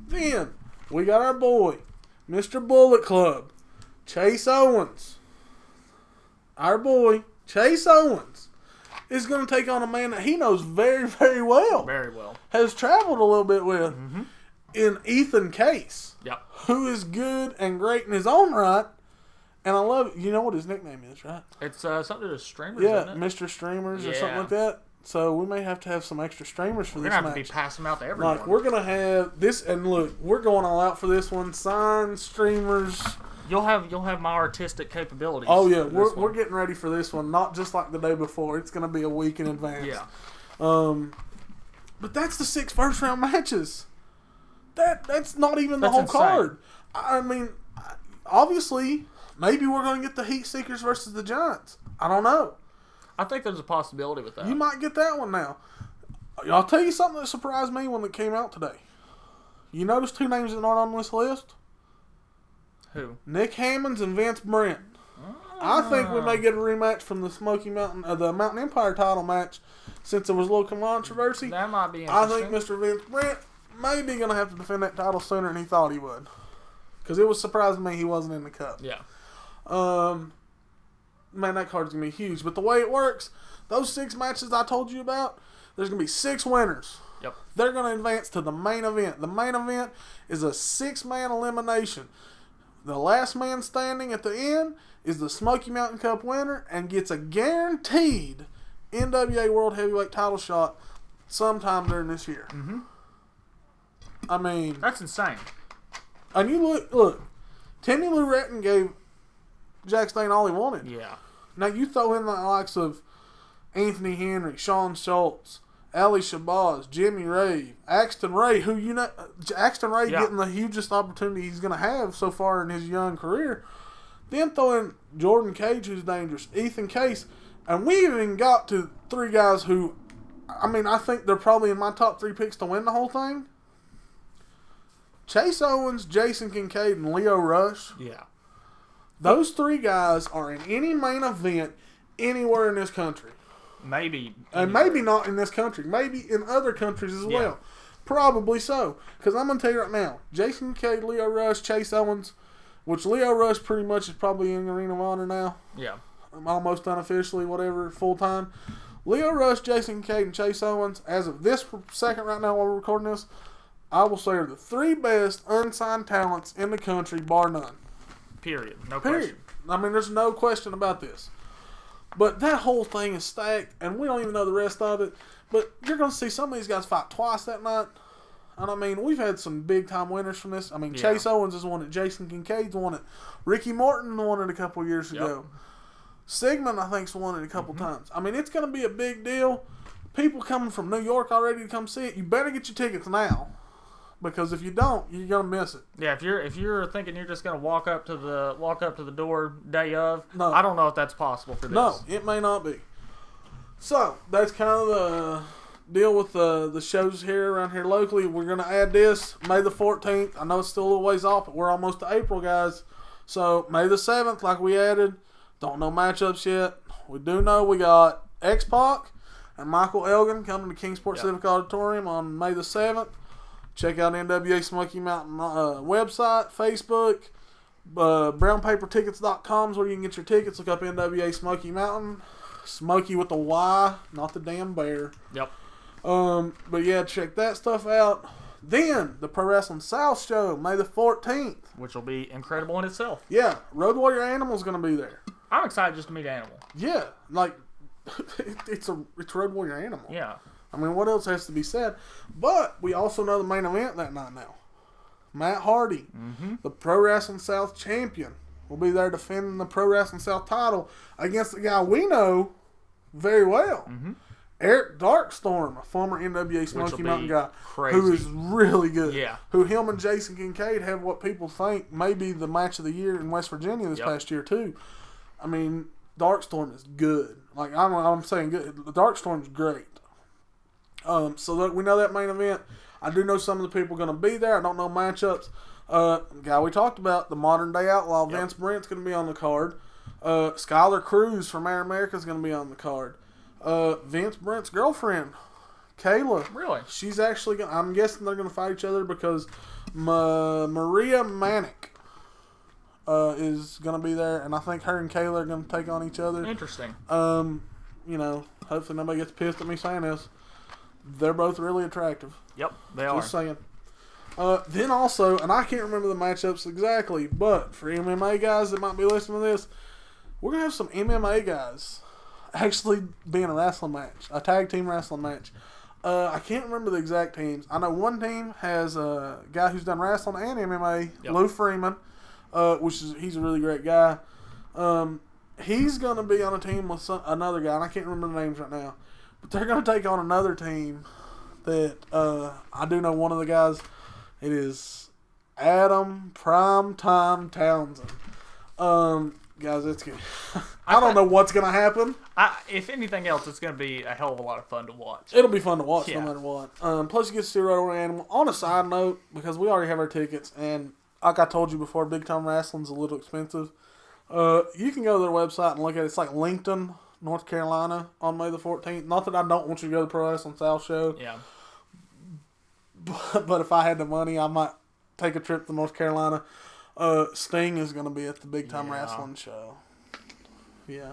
Then, we got our boy, Mr. Bullet Club, Chase Owens. Our boy, Chase Owens, is going to take on a man that he knows very, very well. Very well. Has traveled a little bit with in Ethan Case. Yep. Who is good and great in his own right. And I love it. You know what his nickname is, right? It's something to do with streamers, Yeah, isn't it? Mr. Streamers or something like that. So we may have to have some extra streamers for this match. We're going to have to be passing them out to everyone. Like, we're going to have this, and look, we're going all out for this one. Signs, streamers. You'll have my artistic capabilities. Oh, yeah. We're getting ready for this one, not just like the day before. It's going to be a week in advance. Yeah. But that's the 6 first-round matches. That's not even the whole insane. card. I mean, obviously, maybe we're going to get the Heat Seekers versus the Giants. I don't know. I think there's a possibility with that. You might get that one now. I'll tell you something that surprised me when it came out today. You notice 2 names that aren't on this list? Who? Nick Hammonds and Vince Brent. I think we may get a rematch from the Smoky Mountain, the Mountain Empire title match, since there was a little controversy. That might be I interesting. think Mr. Vince Brent may be going to have to defend that title sooner than he thought he would. Because it was surprising me he wasn't in the cup. Yeah. Man, that card's going to be huge. But the way it works, those 6 matches I told you about, there's going to be 6 winners. Yep. They're going to advance to the main event. The main event is a 6-man elimination. The last man standing at the end is the Smoky Mountain Cup winner and gets a guaranteed NWA World Heavyweight title shot sometime during this year. Mm-hmm. I mean... That's insane. And you look, Timmy Lou Retton gave Jack Stain all he wanted. Yeah. Now you throw in the likes of Anthony Henry, Sean Schultz, Ali Shabazz, Jimmy Rave, Axton Ray, who Axton Ray getting the hugest opportunity he's going to have so far in his young career. Then throw in Jordan Cage, who's dangerous, Ethan Case, and we even got to 3 guys who, I mean, I think they're probably in my top 3 picks to win the whole thing. Chase Owens, Jason Kincaid, and Leo Rush. Yeah. Those 3 guys are in any main event anywhere in this country. Maybe. And maybe not in this country. Maybe in other countries as well. Probably so. Because I'm going to tell you right now, Jason Kincaid, Leo Rush, Chase Owens, which Leo Rush pretty much is probably in the Ring of Honor now. Yeah. Almost unofficially, whatever, full time. Leo Rush, Jason Kincaid, and Chase Owens, as of this second right now while we're recording this, I will say are the 3 best unsigned talents in the country, bar none. Period. No Period. question. I mean, there's no question about this. But that whole thing is stacked, and we don't even know the rest of it. But you're going to see some of these guys fight twice that night. And, I mean, we've had some big-time winners from this. I mean, Chase Owens has won it. Jason Kincaid's won it. Ricky Morton won it a couple of years ago. Sigmund, I think, has won it a couple times. I mean, it's going to be a big deal. People coming from New York already to come see it. You better get your tickets now. Because if you don't, you're gonna miss it. Yeah, if you're thinking you're just gonna walk up to the door day of, no. I don't know if that's possible for this. No, it may not be. So that's kind of the deal with the shows here around here locally. We're gonna add this May the 14th. I know it's still a little ways off, but we're almost to April, guys. So May the 7th, like we added. Don't know matchups yet. We do know we got X-Pac and Michael Elgin coming to Kingsport Civic Auditorium on May the 7th. Check out NWA Smoky Mountain website, Facebook, brownpapertickets.com is where you can get your tickets. Look up NWA Smoky Mountain. Smoky with a Y, not the damn bear. Yep. But yeah, check that stuff out. Then, the Pro Wrestling South show, May the 14th. Which will be incredible in itself. Yeah, Road Warrior Animal's going to be there. I'm excited just to meet Animal. Yeah, like, it's Road Warrior Animal. Yeah. I mean, what else has to be said? But we also know the main event that night now. Matt Hardy, the Pro Wrestling South champion, will be there defending the Pro Wrestling South title against the guy we know very well. Eric Darkstorm, a former NWA Smoky Mountain guy, who is really good. Yeah. Who him and Jason Kincaid have what people think may be the match of the year in West Virginia this past year, too. I mean, Darkstorm is good. Like, I'm saying good. Darkstorm's great. So that we know that main event. I do know some of the people going to be there. I don't know matchups. Guy we talked about, the modern day outlaw, Vince Brent's going to be on the card. Skylar Cruz from Air America is going to be on the card. Vince Brent's girlfriend, Kayla. Really? She's actually going to... I'm guessing they're going to fight each other because Maria Manic is going to be there. And I think her and Kayla are going to take on each other. Interesting. You know, hopefully nobody gets pissed at me saying this. They're both really attractive. Yep, they are. Just saying. Then also, and I can't remember the matchups exactly, but for MMA guys that might be listening to this, we're going to have some MMA guys actually be in a wrestling match, a tag team wrestling match. I can't remember the exact teams. I know one team has a guy who's done wrestling and MMA, yep. Lou Freeman, he's a really great guy. He's going to be on a team with another guy, and I can't remember the names right now. But they're going to take on another team that I do know one of the guys. It is Adam Primetime Townsend. Guys, it's good. I don't know what's going to happen. If anything else, it's going to be a hell of a lot of fun to watch. It'll be fun to watch no matter what. Plus, you get to see Road Warrior Animal. On a side note, because we already have our tickets, and like I told you before, Big Time Wrestling's a little expensive. You can go to their website and look at it. It's like Lincoln, North Carolina on May the 14th. Not that I don't want you to go to the Pro Wrestling South show. Yeah. But if I had the money, I might take a trip to North Carolina. Sting is going to be at the Big Time Wrestling show. Yeah.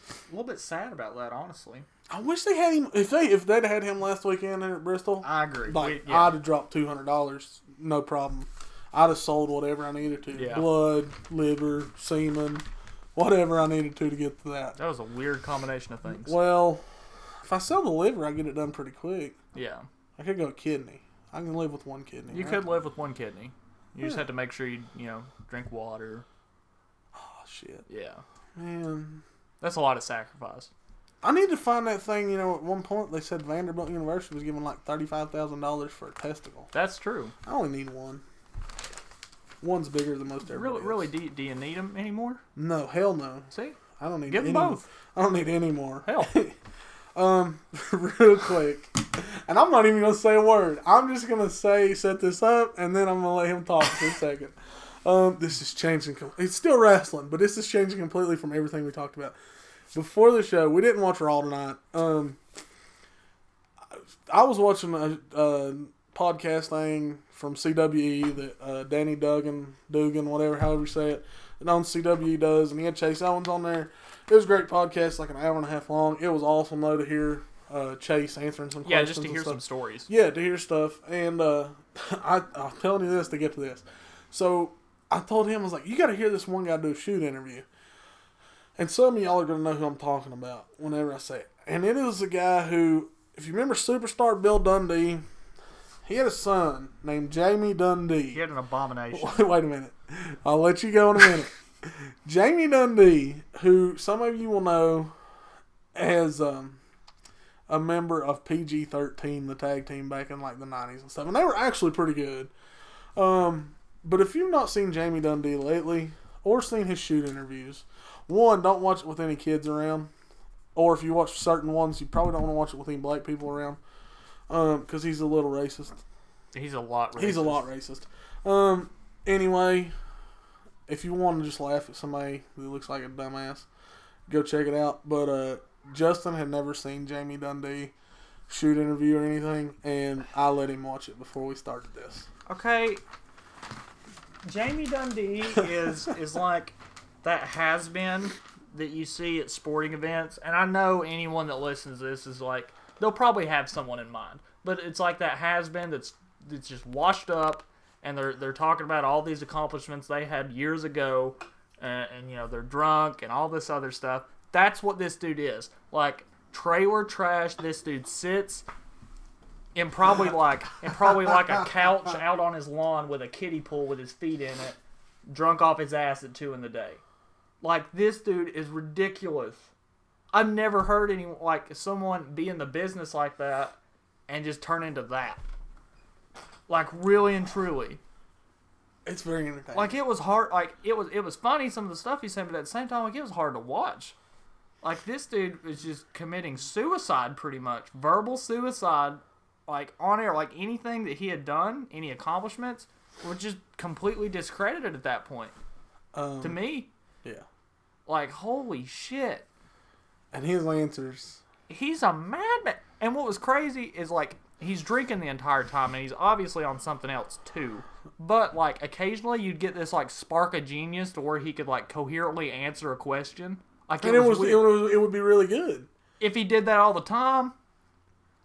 A little bit sad about that, honestly. I wish they had him. If they'd had him last weekend at Bristol, I agree. I'd have dropped $200, no problem. I'd have sold whatever I needed to. Yeah. Blood, liver, semen, whatever I needed to get to that. That was a weird combination of things. Well, if I sell the liver, I get it done pretty quick. Yeah. I could go kidney. I can live with one kidney. You could live with one kidney. You just have to make sure you drink water. Oh, shit. Yeah. Man. That's a lot of sacrifice. I need to find that thing, at one point they said Vanderbilt University was giving like $35,000 for a testicle. That's true. I only need one. One's bigger than most everybody Really, do you need them anymore? No, hell no. See? I don't need Give them any both. I don't need any more. Hell. Real quick. And I'm not even going to say a word. I'm just going to set this up, and then I'm going to let him talk for a second. This is changing. It's still wrestling, but this is changing completely from everything we talked about. Before the show, we didn't watch Raw tonight. I was watching a podcast thing from CWE that Danny Dugan, however you say it, that on CWE does, and he had Chase Owens on there. It was a great podcast, like an hour and a half long. It was awesome, though, to hear Chase answering some questions. Yeah, just to hear some stories. Yeah, to hear stuff. And I'm telling you this to get to this. So I told him, I was like, you got to hear this one guy do a shoot interview. And some of y'all are going to know who I'm talking about whenever I say it. And it is a guy who, if you remember Superstar Bill Dundee, he had a son named Jamie Dundee. He had an abomination. Wait a minute. I'll let you go in a minute. Jamie Dundee, who some of you will know as a member of PG-13, the tag team back in like the 90s and stuff. And they were actually pretty good. But if you've not seen Jamie Dundee lately or seen his shoot interviews, one, don't watch it with any kids around. Or if you watch certain ones, you probably don't want to watch it with any black people around. Because he's a little racist. He's a lot racist. He's a lot racist. Anyway, if you want to just laugh at somebody who looks like a dumbass, go check it out. But Justin had never seen Jamie Dundee shoot interview or anything, and I let him watch it before we started this. Okay, Jamie Dundee is like that has-been that you see at sporting events, and I know anyone that listens to this is like, they'll probably have someone in mind, but it's like that has-been that's just washed up, and they're talking about all these accomplishments they had years ago, and they're drunk and all this other stuff. That's what this dude is. Like, trailer trash, this dude sits in probably like a couch out on his lawn with a kiddie pool with his feet in it, drunk off his ass at 2 a.m. Like, this dude is ridiculous. I've never heard someone be in the business like that and just turn into that. Like, really and truly. It's very entertaining. Like, it was hard. Like, it was funny, some of the stuff he said, but at the same time, like, it was hard to watch. Like, this dude is just committing suicide, pretty much. Verbal suicide, like, on air. Like, anything that he had done, any accomplishments, were just completely discredited at that point. To me. Yeah. Like, holy shit. And his answers. He's a madman. And what was crazy is, like, he's drinking the entire time, and he's obviously on something else, too. But, like, occasionally you'd get this, like, spark of genius to where he could, like, coherently answer a question. Like, And it would be really good. If he did that all the time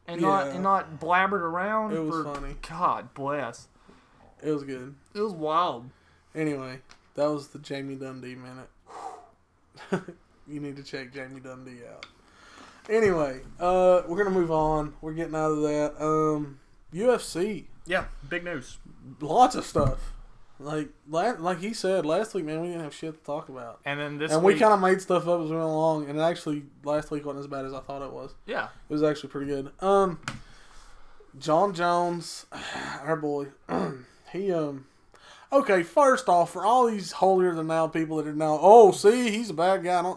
and not blabbered around. It was funny. God bless. It was good. It was wild. Anyway, that was the Jamie Dundee minute. You need to check Jamie Dundee out. Anyway, we're going to move on. We're getting out of that. UFC. Yeah, big news. Lots of stuff. Like he said, last week, man, we didn't have shit to talk about. And then and we kind of made stuff up as we went along. And actually, last week wasn't as bad as I thought it was. Yeah. It was actually pretty good. John Jones, our boy, he, okay, first off, for all these holier-than-thou people that are now, he's a bad guy.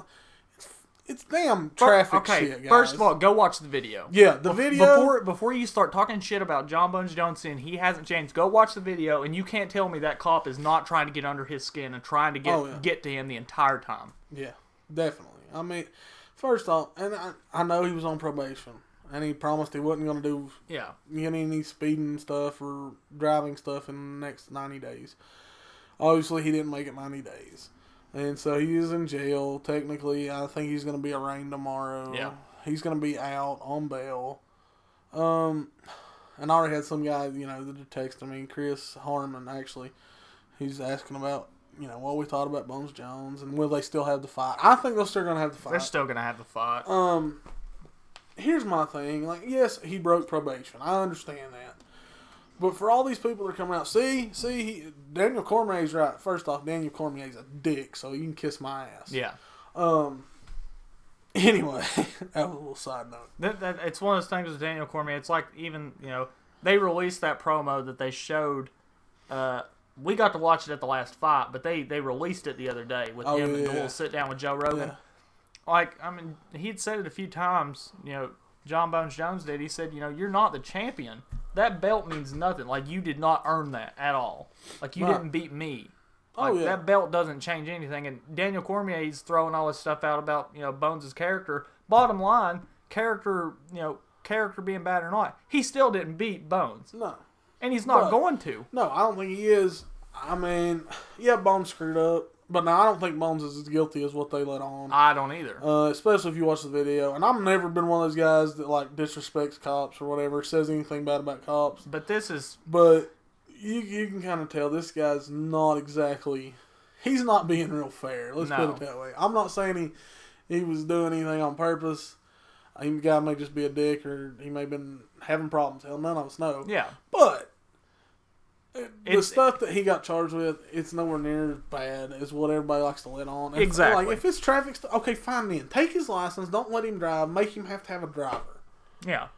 It's damn traffic shit, guys. First of all, go watch the video. Yeah, the video. Before you start talking shit about John Bones Jones saying he hasn't changed, go watch the video, and you can't tell me that cop is not trying to get under his skin and trying to get to him the entire time. Yeah, definitely. I mean, first off, and I know he was on probation, and he promised he wasn't going to do any speeding stuff or driving stuff in the next 90 days. Obviously, he didn't make it 90 days. And so he is in jail. Technically, I think he's going to be arraigned tomorrow. Yeah. He's going to be out on bail. And I already had some guy, that texted me, Chris Harmon, actually. He's asking about, what we thought about Bones Jones and will they still have the fight. I think they're still going to have the fight. They're still going to have the fight. Here's my thing. Like, yes, he broke probation. I understand that. But for all these people that are coming out, Daniel Cormier's right. First off, Daniel Cormier's a dick, so you can kiss my ass. Yeah. Anyway, that was a little side note. It's one of those things with Daniel Cormier. It's like even, they released that promo that they showed. We got to watch it at the last fight, but they released it the other day with him and the little sit down with Joe Rogan. Yeah. Like, I mean, he'd said it a few times, John Bones Jones did. He said, you're not the champion. That belt means nothing. Like, you did not earn that at all. Like, you didn't beat me. Like, that belt doesn't change anything. And Daniel Cormier's throwing all this stuff out about, Bones' character. Bottom line, character being bad or not, he still didn't beat Bones. No. And he's not going to. No, I don't think he is. I mean, Bones screwed up. But no, I don't think Bones is as guilty as what they let on. I don't either. Especially if you watch the video. And I've never been one of those guys that, like, disrespects cops or whatever, says anything bad about cops. But you can kind of tell this guy's not exactly... He's not being real fair. Let's put it that way. I'm not saying he was doing anything on purpose. The guy may just be a dick or he may have been having problems. Hell, none of us know. Yeah. But... the stuff that he got charged with, it's nowhere near as bad as what everybody likes to let on. Exactly. Like, if it's traffic stuff, okay, fine then. Take his license. Don't let him drive. Make him have to have a driver. Yeah.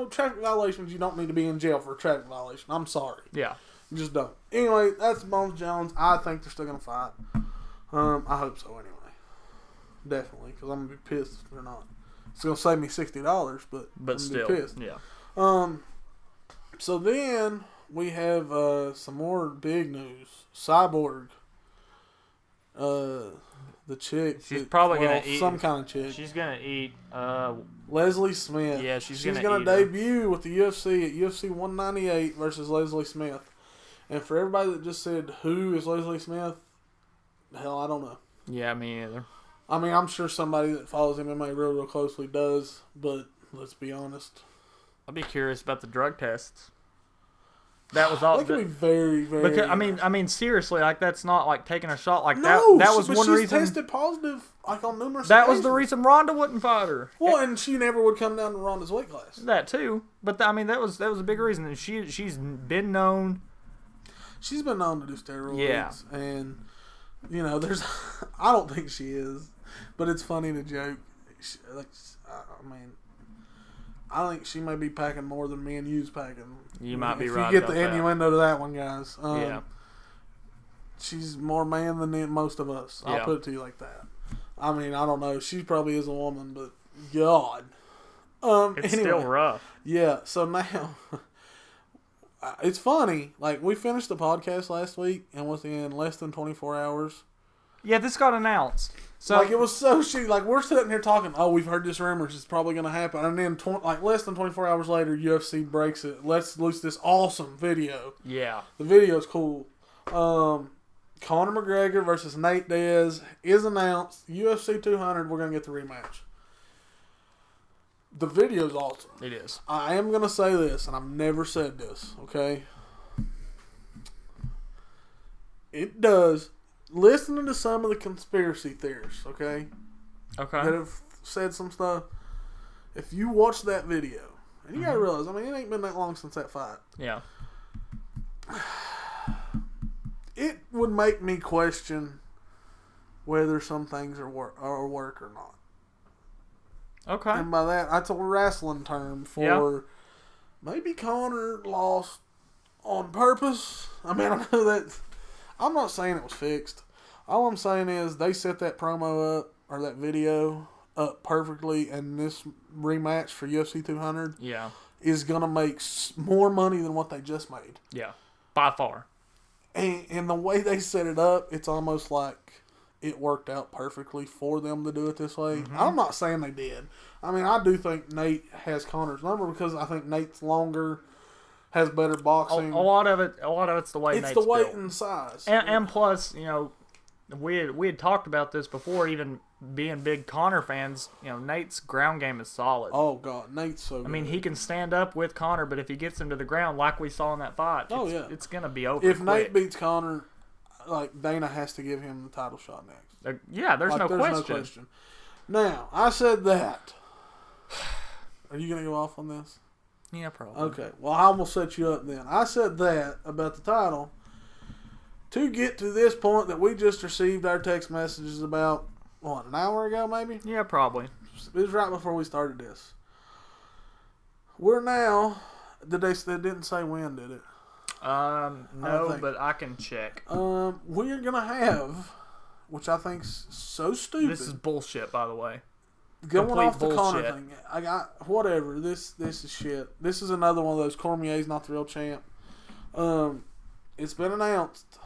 Traffic violations, you don't need to be in jail for a traffic violation. I'm sorry. Yeah. You just don't. Anyway, that's Bones Jones. I think they're still going to fight. I hope so anyway. Definitely, because I'm going to be pissed if they're not. It's going to save me $60, but I'm still, be pissed. Yeah. So then we have some more big news. Cyborg, the chick. She's probably gonna eat some kind of chick. She's gonna eat Leslie Smith. Yeah, she's gonna debut with the UFC at UFC 198 versus Leslie Smith. And for everybody that just said who is Leslie Smith, hell, I don't know. Yeah, me either. I mean, I'm sure somebody that follows MMA real closely does, but let's be honest. I'd be curious about the drug tests. That was all. That could be very, very. Because I mean, seriously, like that's not like taking a shot like no, that. That was one reason. She's tested positive, like on numerous. That was the reason Ronda wouldn't fight her. Well, and she never would come down to Ronda's weight class. That too, but I mean, that was a big reason. And she's been known. She's been known to do steroids. Yeah, and there's. I don't think she is, but it's funny to joke. I think she may be packing more than me and you's packing. You might be right. If you get the innuendo to that one, guys. Yeah. She's more man than most of us. I'll put it to you like that. I mean, I don't know. She probably is a woman, but God. It's still rough. Yeah, so now... it's funny. Like, we finished the podcast last week, and within less than 24 hours... Yeah, this got announced. So like, it was so shitty. Like, we're sitting here talking, oh, we've heard this rumor, it's probably going to happen. And then, less than 24 hours later, UFC breaks it. Let's loose this awesome video. Yeah. The video's cool. Conor McGregor versus Nate Diaz is announced. UFC 200, we're going to get the rematch. The video's awesome. It is. I am going to say this, and I've never said this, okay? It does. Listening to some of the conspiracy theorists, okay? Okay. That have said some stuff. If you watch that video, and you gotta realize, I mean, it ain't been that long since that fight. Yeah. It would make me question whether some things are work or not. Okay. And by that, that's a wrestling term for maybe Conor lost on purpose. I mean, I know that. I'm not saying it was fixed. All I'm saying is they set that promo up, or that video up perfectly, and this rematch for UFC 200 is going to make more money than what they just made. Yeah, by far. And the way they set it up, it's almost like it worked out perfectly for them to do it this way. Mm-hmm. I'm not saying they did. I mean, I do think Nate has Conor's number because I think Nate's longer, has better boxing. A lot of it's the way it's Nate's the weight built. and size. And plus, we had talked about this before, even being big Conor fans, Nate's ground game is solid. Oh, God. Nate's so good. I mean, he can stand up with Conor, but if he gets him to the ground like we saw in that fight, it's going to be over If quick. Nate beats Conor, like, Dana has to give him the title shot next. There's no question. Now, I said that. Are you going to go off on this? Yeah, probably. Okay. Well, I will set you up then. I said that about the title to get to this point that we just received our text messages about, an hour ago maybe? Yeah, probably. It was right before we started this. We're now, they didn't say when, did it? No, but I can check. We're going to have, which I think's so stupid. This is bullshit, by the way. Going Complete off the Conor bullshit. thing, I got whatever. This is shit. This is another one of those Cormier's not the real champ. It's been announced.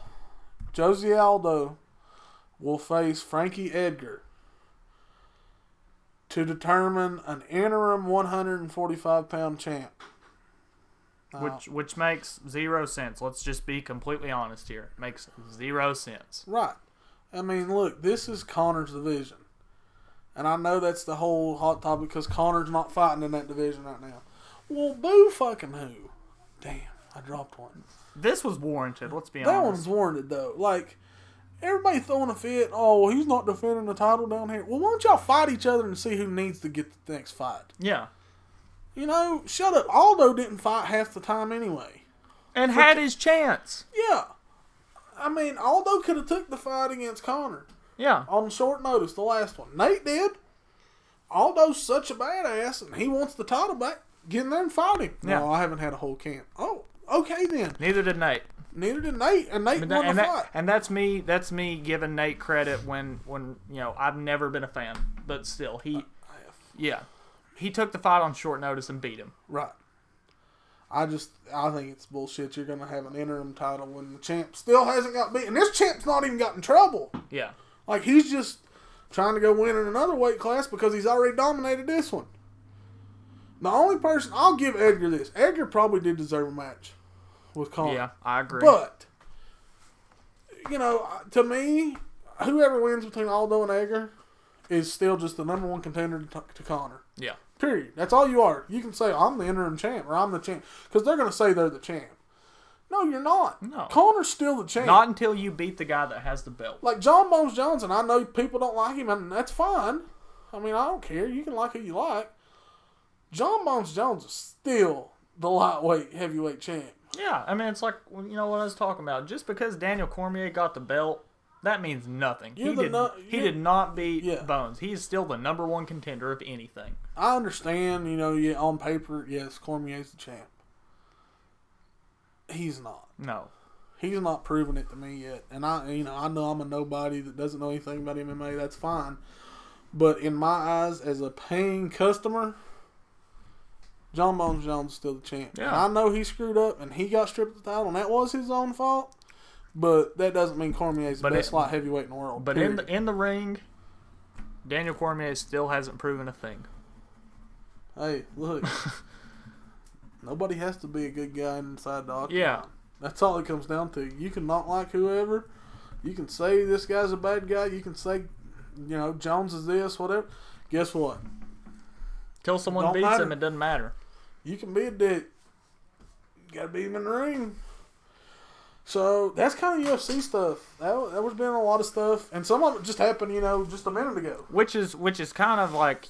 Jose Aldo will face Frankie Edgar to determine an interim 145-pound champ. Which makes zero sense. Let's just be completely honest here. Makes zero sense. Right. I mean, look, this is Conor's division. And I know that's the whole hot topic because Conor's not fighting in that division right now. Well, boo fucking who? Damn, I dropped one. This was warranted, let's be honest. That one's warranted, though. Like, everybody throwing a fit, oh, well, he's not defending the title down here. Well, why don't y'all fight each other and see who needs to get the next fight? Yeah. Shut up. Aldo didn't fight half the time anyway. And had his chance. Yeah. I mean, Aldo could have took the fight against Conor. Yeah. On short notice, the last one. Nate did. Aldo's such a badass, and he wants the title back. Get in there and fight him. Yeah. No, I haven't had a whole camp. Oh, okay then. Neither did Nate. Neither did Nate, and Nate won the fight. And that's me giving Nate credit when I've never been a fan, but still he took the fight on short notice and beat him. Right. I think it's bullshit. You're gonna have an interim title when the champ still hasn't got beat, and this champ's not even got in trouble. Yeah. Like, he's just trying to go win in another weight class because he's already dominated this one. The only person, I'll give Edgar this. Edgar probably did deserve a match with Conor. Yeah, I agree. But, to me, whoever wins between Aldo and Edgar is still just the number one contender to Conor. Yeah. Period. That's all you are. You can say, I'm the interim champ, or I'm the champ. Because they're going to say they're the champ. No, you're not. No. Conor's still the champ. Not until you beat the guy that has the belt. Like John Bones Johnson, I know people don't like him, and that's fine. I mean, I don't care. You can like who you like. John Bones Jones is still the lightweight heavyweight champ. Yeah, I mean, it's like, what I was talking about. Just because Daniel Cormier got the belt, that means nothing. He did not beat Bones. He is still the number one contender of anything. I understand, on paper, yes, Cormier's the champ. He's not. No. He's not proven it to me yet. And I know I'm a nobody that doesn't know anything about MMA. That's fine. But in my eyes, as a paying customer, John Bones Jones is still the champ. Yeah. And I know he screwed up and he got stripped of the title, and that was his own fault. But that doesn't mean Cormier's the best light heavyweight in the world. But in the ring, Daniel Cormier still hasn't proven a thing. Hey, look. Nobody has to be a good guy inside the octagon. Yeah. That's all it comes down to. You can not like whoever. You can say this guy's a bad guy. You can say, Jones is this, whatever. Guess what? Till someone beats him, it doesn't matter. You can be a dick. You got to beat him in the ring. So, that's kind of UFC stuff. That was been a lot of stuff. And some of it just happened, just a minute ago. Which is kind of like,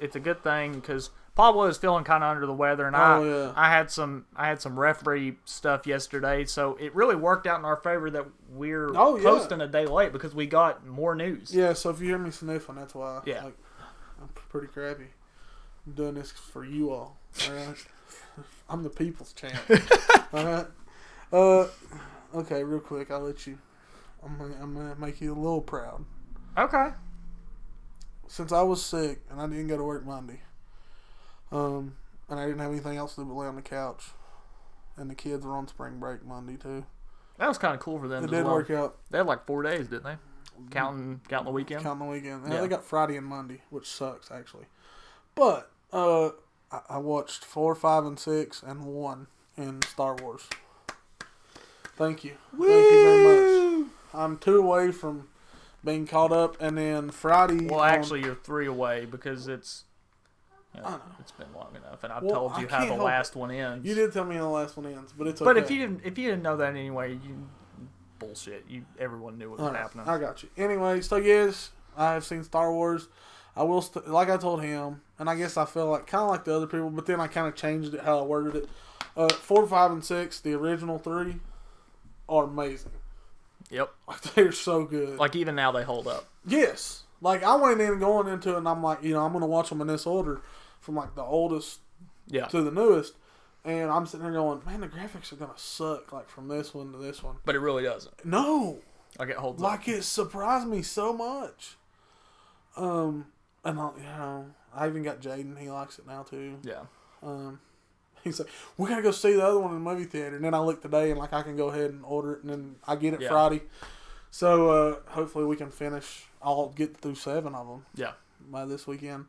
it's a good thing because Pablo is feeling kind of under the weather, and I had some referee stuff yesterday, so it really worked out in our favor that we're posting a day late because we got more news. Yeah, so if you hear me sniffling, that's why. Yeah, I'm pretty crappy. I'm doing this for you all. All right, I'm the people's champ. All right. Okay, real quick, I'll let you. I'm gonna make you a little proud. Okay. Since I was sick and I didn't go to work Monday. And I didn't have anything else to do but lay on the couch. And the kids were on spring break Monday too. That was kind of cool for them. It did work out. They had like 4 days, didn't they? Counting the weekend. Counting the weekend. Yeah, they got Friday and Monday, which sucks actually. But I watched 4, 5, and 6, and 1 in Star Wars. Thank you. Woo! Thank you very much. I'm 2 away from being caught up, and then Friday. Well, actually, you're 3 away because it's. It's been long enough, and I've told you how the last one ends. You did tell me how the last one ends, but it's okay. But if you didn't know that anyway, bullshit. Everyone knew what was happening. I got you. Anyway, so yes, I have seen Star Wars. I will, like I told him, and I guess I feel like kind of like the other people, but then I kind of changed it how I worded it. 4, 5, and 6, the original 3, are amazing. Yep. Like they're so good. Like even now they hold up. Yes. Like I went in going into it, and I'm like, I'm going to watch them in this order. From like the oldest to the newest, and I'm sitting there going, man, the graphics are gonna suck like from this one to this one. But it really doesn't. No, like it holds up. Like it surprised me so much. And I even got Jaden. He likes it now too. Yeah. He's like, we gotta go see the other one in the movie theater, and then I look today and like I can go ahead and order it, and then I get it Friday. So hopefully we can finish. I'll get through 7 of them. Yeah. By this weekend.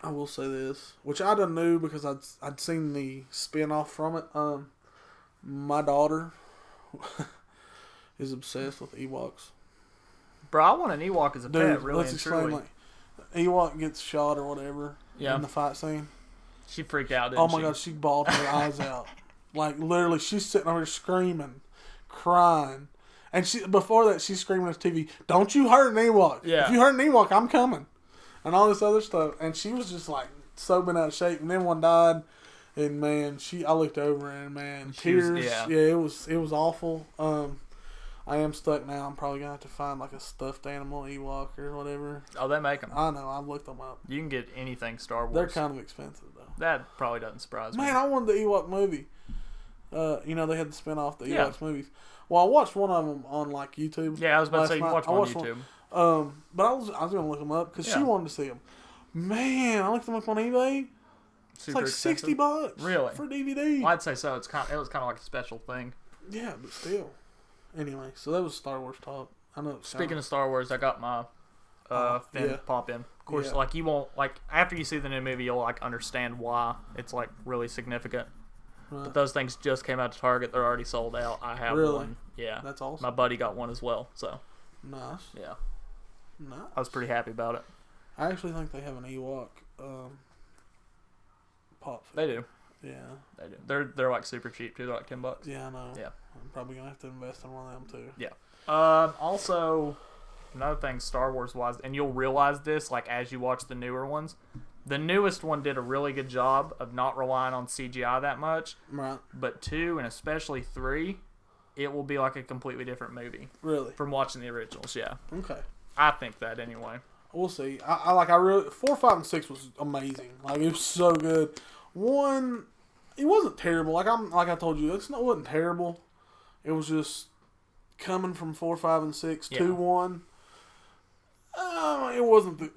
I will say this, which I done knew because I'd seen the spin-off from it. My daughter is obsessed with Ewoks. Bro, I want an Ewok as a pet, really. Let's explain. Like, Ewok gets shot or whatever in the fight scene. She freaked out, didn't she? Oh my god, she bawled her eyes out. Like literally, she's sitting over here screaming, crying, and before that she's screaming at the TV, "Don't you hurt an Ewok? Yeah. If you hurt an Ewok, I'm coming." And all this other stuff, and she was just like so bent out of shape. And then one died, and man, I looked over and man, tears. It was awful. I am stuck now. I'm probably gonna have to find like a stuffed animal Ewok or whatever. Oh, they make them. I know. I've looked them up. You can get anything Star Wars. They're kind of expensive though. That probably doesn't surprise me. Man, I wanted the Ewok movie. They had the spin-off the Ewoks movies. Well, I watched one of them on like YouTube. Yeah, I was about to say you watched one on YouTube. But I was gonna look them up because she wanted to see them. Man, I looked them up on eBay. It's like $60 really for DVD. Well, I'd say so. It was kind of like a special thing. Yeah, but still. Anyway, so that was Star Wars talk. I know. Speaking of Star Wars, I got my Finn pop in. Of course, like you won't after you see the new movie, you'll like understand why it's like really significant. Right. But those things just came out to Target. They're already sold out. I have one. Yeah, that's awesome. My buddy got one as well. So nice. Yeah. Nice. I was pretty happy about it. I actually think they have an Ewok pop. They do. Yeah. They do. They're like super cheap too. They're like $10. Yeah, I know. Yeah. I'm probably gonna have to invest in one of them too. Yeah. Also, another thing Star Wars wise, and you'll realize this like as you watch the newer ones. The newest one did a really good job of not relying on CGI that much. Right. But 2 and especially 3, it will be like a completely different movie. Really? From watching the originals, yeah. Okay. I think that anyway. We'll see. I really 4, 5, and 6 was amazing. Like it was so good. 1, it wasn't terrible. Like I told you, it wasn't terrible. It was just coming from 4, 5, and 6 to 1. It wasn't.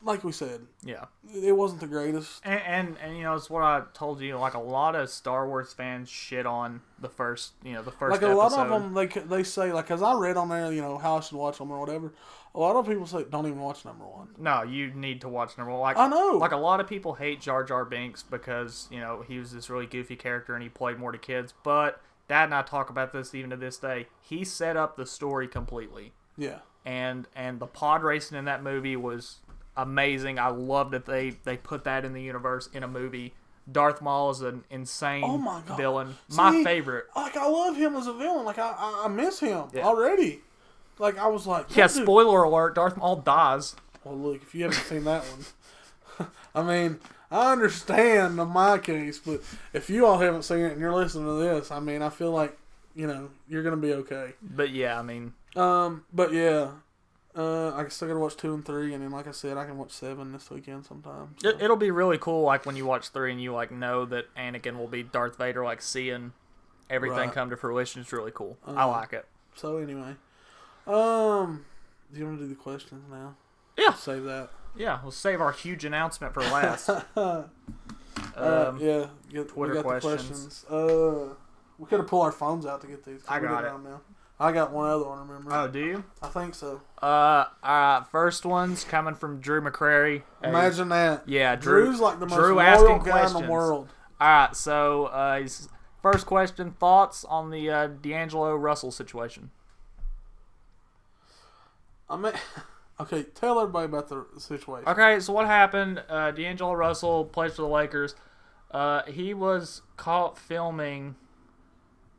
like we said, Yeah. it wasn't the greatest. And it's what I told you. Like a lot of Star Wars fans shit on the first Like episode. a lot of them, they say, like, because I read on there, how I should watch them or whatever. A lot of people say don't even watch number 1. No, you need to watch number 1. Like, I know. Like a lot of people hate Jar Jar Binks because he was this really goofy character and he played more to kids. But Dad and I talk about this even to this day. He set up the story completely. Yeah. And the pod racing in that movie was amazing. I love that they put that in the universe in a movie. Darth Maul is an insane villain. See, my favorite. Like, I love him as a villain. Like, I miss him already. Like, I was like... Yeah, spoiler alert, Darth Maul dies. Well, look, if you haven't seen that one... I mean, I understand in my case, but if you all haven't seen it and you're listening to this, I mean, I feel like, you're going to be okay. But yeah, I mean... But yeah... I still gotta watch 2 and 3, and then, like I said, I can watch 7 this weekend sometime. So. It'll be really cool, like, when you watch 3 and you, like, know that Anakin will be Darth Vader, like, seeing everything come to fruition. It's really cool. I like it. So, anyway. Do you want to do the questions now? Yeah. Save that. Yeah, we'll save our huge announcement for last. Yeah. Twitter questions. We could have pulled our phones out to get these. I got it. Now. I got one other one, remember? Oh, do you? I think so. First one's coming from Drew McCrary. Imagine that. Yeah, Drew's like the most loyal guy in the world. Alright, so his first question, thoughts on the D'Angelo Russell situation? I mean, okay, tell everybody about the situation. Okay, so what happened, D'Angelo Russell plays for the Lakers. He was caught filming...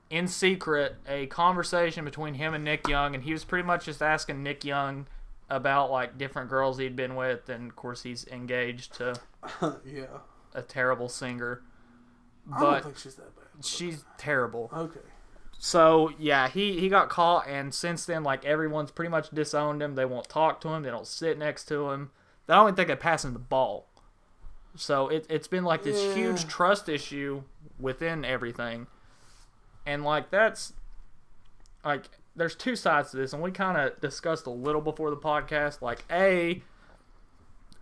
in secret, a conversation between him and Nick Young, and he was pretty much just asking Nick Young about, like, different girls he'd been with, and, of course, he's engaged to a terrible singer. But I don't think she's that bad. She's terrible. Okay. So, yeah, he got caught, and since then, like, everyone's pretty much disowned him. They won't talk to him. They don't sit next to him. They don't even think they pass him the ball. So, it's been, like, this huge trust issue within everything. And, like, that's, like, there's two sides to this, and we kind of discussed a little before the podcast. Like, A,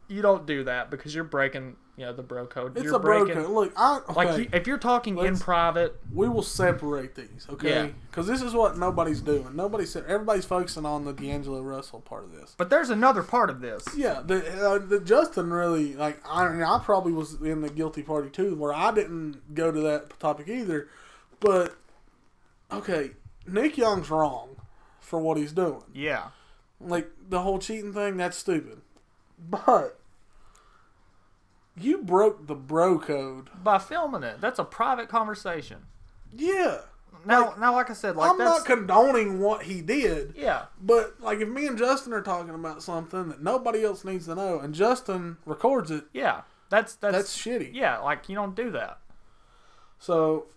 you don't do that because you're breaking, the bro code. It's a bro code. Look, like, if you're talking in private. We will separate these, okay? Because this is what nobody's doing. Everybody's focusing on the D'Angelo Russell part of this. But there's another part of this. Yeah, the Justin really, like, I probably was in the guilty party too, where I didn't go to that topic either, but... Okay, Nick Young's wrong for what he's doing. Yeah. Like, the whole cheating thing, that's stupid. But, you broke the bro code. By filming it. That's a private conversation. Yeah. Now, like I said, like I'm not condoning what he did. Yeah. But, like, if me and Justin are talking about something that nobody else needs to know, and Justin records it. Yeah. That's shitty. Yeah, like, you don't do that. So,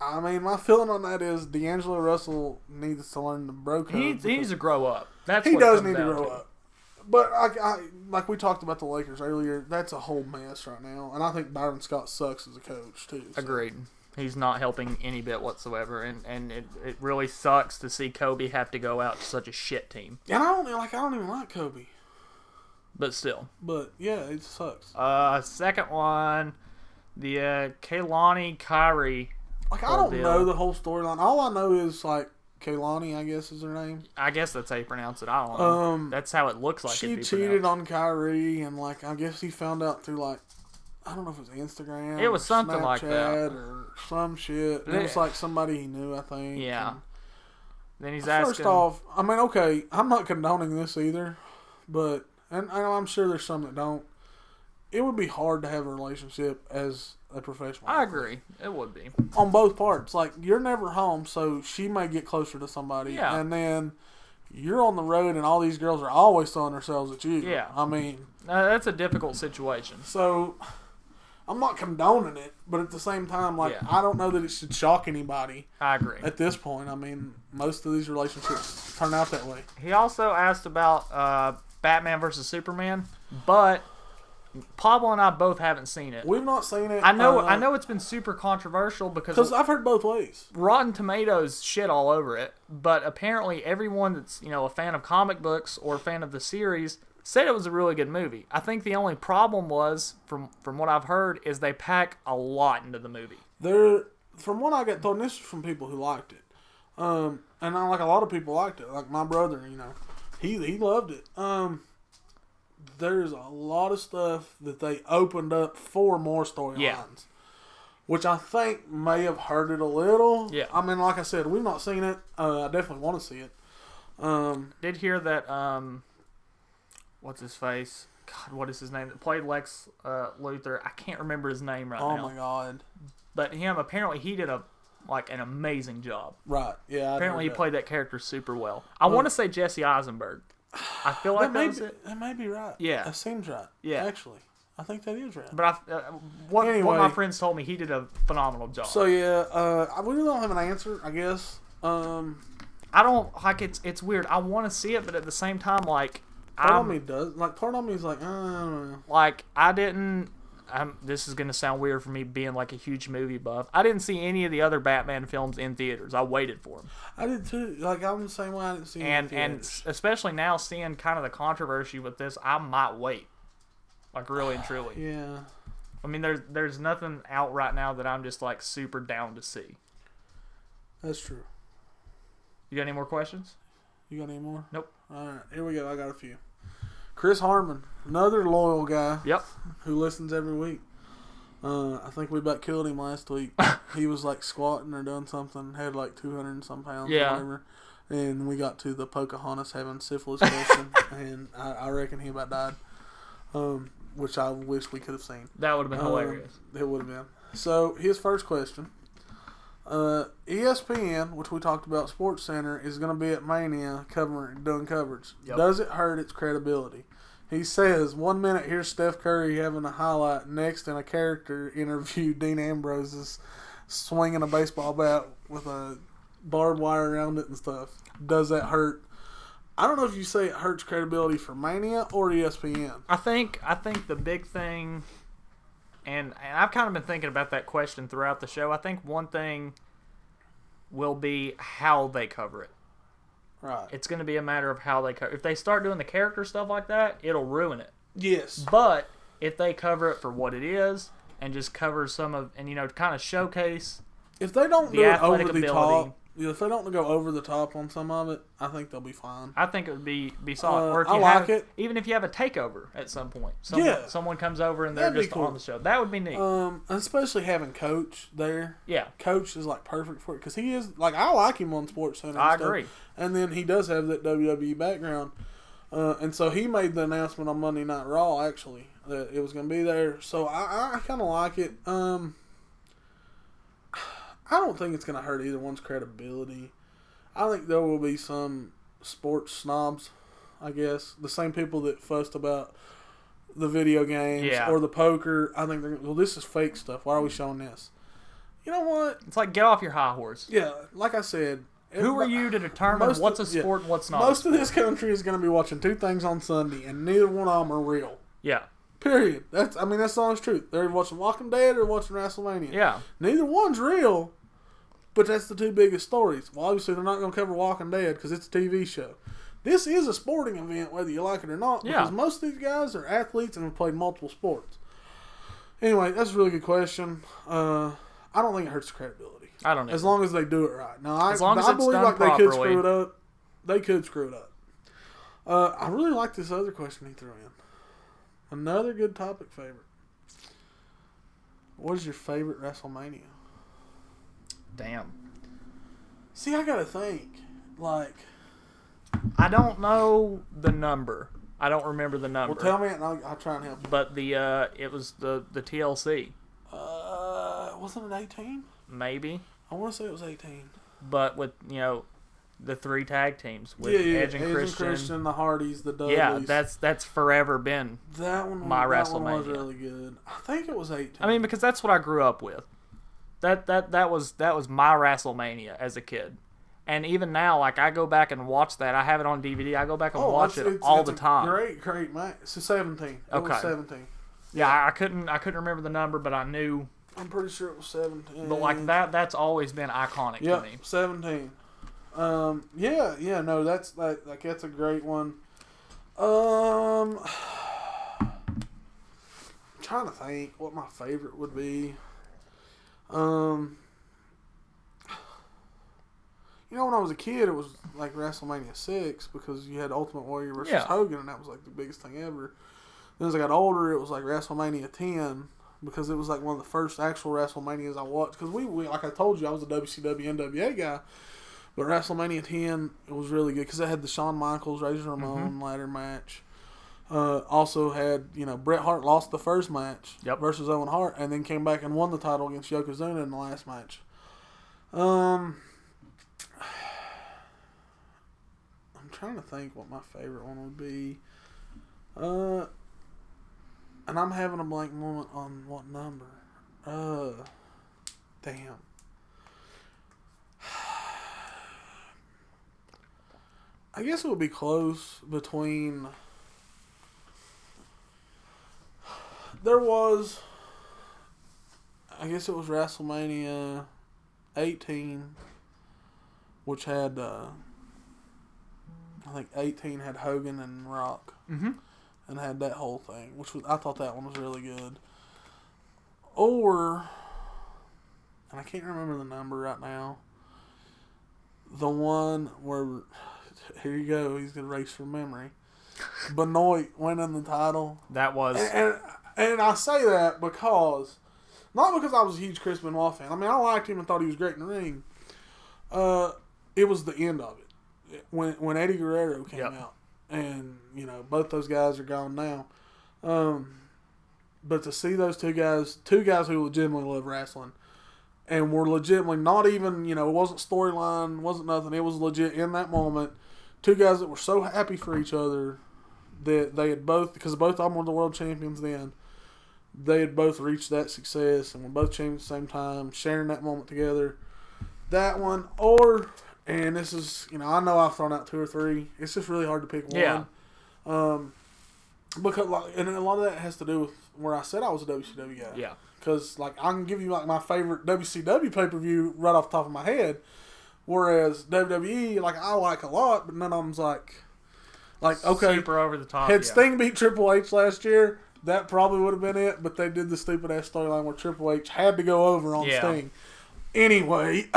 I mean, my feeling on that is D'Angelo Russell needs to learn the bro code. He needs to grow up. He does need to grow up. But I like we talked about the Lakers earlier, that's a whole mess right now. And I think Byron Scott sucks as a coach, too. So. Agreed. He's not helping any bit whatsoever. And it really sucks to see Kobe have to go out to such a shit team. And I don't even like Kobe. But still. But, yeah, it sucks. Second one, the Kaylani Kyrie. Like, I don't know the whole storyline. All I know is, like, Kaylani, I guess is her name. I guess that's how you pronounce it. I don't know. That's how it looks like. She cheated on Kyrie, and, like, I guess he found out through, like, I don't know if it was Instagram. It was something Snapchat like that. Or some shit. It was, like, somebody he knew, I think. Yeah. And then he's asking. First off, I mean, okay, I'm not condoning this either, but, and I'm sure there's some that don't. It would be hard to have a relationship as a professional. I agree. It would be. On both parts. Like, you're never home, so she may get closer to somebody. Yeah. And then you're on the road, and all these girls are always throwing themselves at you. Yeah. I mean... that's a difficult situation. So, I'm not condoning it, but at the same time, like, I don't know that it should shock anybody. I agree. At this point, I mean, most of these relationships turn out that way. He also asked about Batman versus Superman, but... Pablo and I both haven't seen it. We've not seen it. I know it's been super controversial because I've heard both ways. Rotten Tomatoes shit all over it, but apparently everyone that's a fan of comic books or a fan of the series said it was a really good movie. I think the only problem was, from what I've heard, is they pack a lot into the movie. From what I got told, and this is from people who liked it, and I like a lot of people liked it. Like my brother, he loved it. There's a lot of stuff that they opened up for more storylines, which I think may have hurt it a little. Yeah. I mean, like I said, we've not seen it. I definitely want to see it. Did hear that, what's his face? God, what is his name? That played Lex Luthor. I can't remember his name now. Oh, my God. But apparently he did an amazing job. Right, yeah. Apparently he played that character super well. I want to say Jesse Eisenberg. I feel like that was it. That may be right. Yeah. That seems right. Yeah. Actually. I think that is right. But what my friends told me, he did a phenomenal job. So, yeah, we really don't have an answer, I guess. I don't, it's weird. I want to see it, but at the same time, part of me does. Like, part of me is like, I don't know. Like, I didn't, this is going to sound weird for me being like a huge movie buff. I didn't see any of the other Batman films in theaters. I waited for them. I did too. Like, I'm the same way. I didn't see any and especially now seeing kind of the controversy with this, I might wait. Like, really and truly. Yeah. I mean, there's nothing out right now that I'm just like super down to see. That's true. You got any more questions? You got any more? Nope. All right, here we go. I got a few. Chris Harmon, another loyal guy. Yep. Who listens every week. I think we about killed him last week. He was like squatting or doing something, had like 200 and some pounds or whatever. And we got to the Pocahontas having syphilis question, and I reckon he about died. Which I wish we could have seen. That would have been hilarious. It would have been. So, his first question. ESPN, which we talked about, Sports Center, is going to be at Mania doing coverage. Yep. Does it hurt its credibility? He says, 1 minute here's Steph Curry having a highlight, next in a character interview, Dean Ambrose is swinging a baseball bat with a barbed wire around it and stuff. Does that hurt? I don't know if you say it hurts credibility for Mania or ESPN. I think the big thing, and I've kind of been thinking about that question throughout the show. I think one thing will be how they cover it. Right. It's going to be a matter of how they cover. If they start doing the character stuff like that, it'll ruin it. Yes. But if they cover it for what it is and just cover some of, and kind of showcase, if they don't the do it athletic over the ability, top, if they don't go over the top on some of it, I think they'll be fine. I think it would be solid. Or if I you like it. Even if you have a takeover at some point, someone comes over and they're That'd be just cool. on the show. That would be neat. Especially having Coach there. Yeah. Coach is like perfect for it because he is like I like him on Sports Center. I agree. And then he does have that WWE background, and so he made the announcement on Monday Night Raw actually that it was going to be there. So I kind of like it. I don't think it's going to hurt either one's credibility. I think there will be some sports snobs, I guess. The same people that fussed about the video games or the poker. I think they're, well, this is fake stuff. Why are we showing this? You know what? It's like get off your high horse. Yeah, like I said. Who are you to determine what's a sport and what's not? Most of this country is going to be watching two things on Sunday, and neither one of them are real. Yeah. Period. That's the honest truth. They're watching Walking Dead or watching Wrestlemania. Yeah. Neither one's real. But that's the two biggest stories. Well, obviously, they're not going to cover Walking Dead because it's a TV show. This is a sporting event, whether you like it or not, because most of these guys are athletes and have played multiple sports. Anyway, that's a really good question. I don't think it hurts credibility. I don't know. As long as they do it right. Now, I believe like properly. they could screw it up. They could screw it up. I really like this other question he threw in. Another good topic favorite. What is your favorite WrestleMania? Damn. See, I gotta think. Like, I don't know the number. I don't remember the number. Well, tell me, and I'll try and help you. But it was the TLC. Wasn't it 18? Maybe. I want to say it was 18. But with the three tag teams with Edge and Christian, the Hardys, the Dudleys. Yeah, that's forever been my WrestleMania. That one was really good. I think it was 18. I mean, because that's what I grew up with. That was my WrestleMania as a kid. And even now, like, I go back and watch that. I have it on DVD. I go back and watch it all the time. Great match. It's 17. It was 17. Yeah, I couldn't remember the number, but I knew. I'm pretty sure it was 17. But like that's always been iconic to me. 17. No, that's a great one. I'm trying to think what my favorite would be. You know, when I was a kid, it was like WrestleMania 6 because you had Ultimate Warrior versus Hogan, and that was like the biggest thing ever. Then as I got older, it was like WrestleMania 10 because it was like one of the first actual WrestleManias I watched. Because we like I told you, I was a WCW NWA guy, but WrestleMania 10 it was really good because it had the Shawn Michaels Razor Ramon ladder match. Also had, you know, Bret Hart lost the first match versus Owen Hart, and then came back and won the title against Yokozuna in the last match. I'm trying to think what my favorite one would be. And I'm having a blank moment on what number. Damn. I guess it would be close between. There was. I guess it was WrestleMania 18, which had. I think 18 had Hogan and Rock. Mm-hmm. And had that whole thing, which was I thought that one was really good. Or, and I can't remember the number right now. The one where, here you go, he's gonna race from memory. Benoit winning the title. That was, and I say that because, not because I was a huge Chris Benoit fan. I mean, I liked him and thought he was great in the ring. It was the end of it when Eddie Guerrero came out. And, you know, both those guys are gone now. But to see those two guys who legitimately love wrestling, and were legitimately not even, you know, it wasn't storyline, wasn't nothing. It was legit in that moment. Two guys that were so happy for each other that they had both, because both of them were the world champions then, they had both reached that success and were both champions at the same time, sharing that moment together. That one, or... And this is, you know, I know I've thrown out 2 or 3. It's just really hard to pick one. Yeah. Because, like, and a lot of that has to do with where I said I was a WCW guy. Yeah. Because, like, I can give you, like, my favorite WCW pay-per-view right off the top of my head. Whereas WWE, like, I like a lot, but none of them's, like, okay. Super over the top. Had Sting beat Triple H last year, that probably would have been it. But they did the stupid-ass storyline where Triple H had to go over on Sting. Anyway...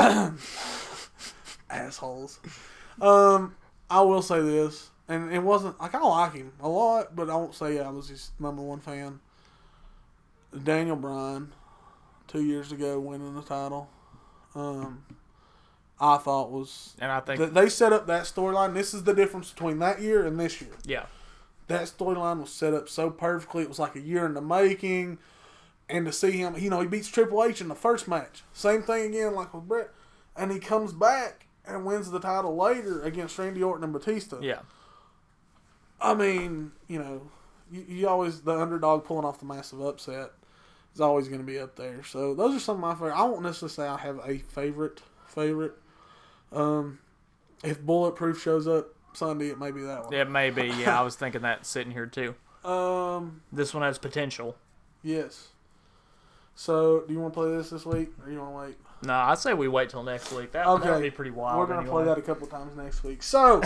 Assholes. I will say this, and it wasn't like I like him a lot, but I won't say I was his number one fan. Daniel Bryan, 2 years ago, winning the title. I thought was, and I think they set up that storyline. This is the difference between that year and this year. Yeah, that storyline was set up so perfectly. It was like a year in the making, and to see him, you know, he beats Triple H in the first match. Same thing again, like with Bret, and he comes back and wins the title later against Randy Orton and Batista. Yeah. I mean, you know, you always, the underdog pulling off the massive upset is always going to be up there. So those are some of my favorite. I won't necessarily say I have a favorite. If Bulletproof shows up Sunday, it may be that one. It may be, yeah. I was thinking that sitting here too. This one has potential. Yes. So, do you want to play this week, or you want to wait? No, I'd say we wait till next week. That would be pretty wild. We're going to play that a couple times next week. So,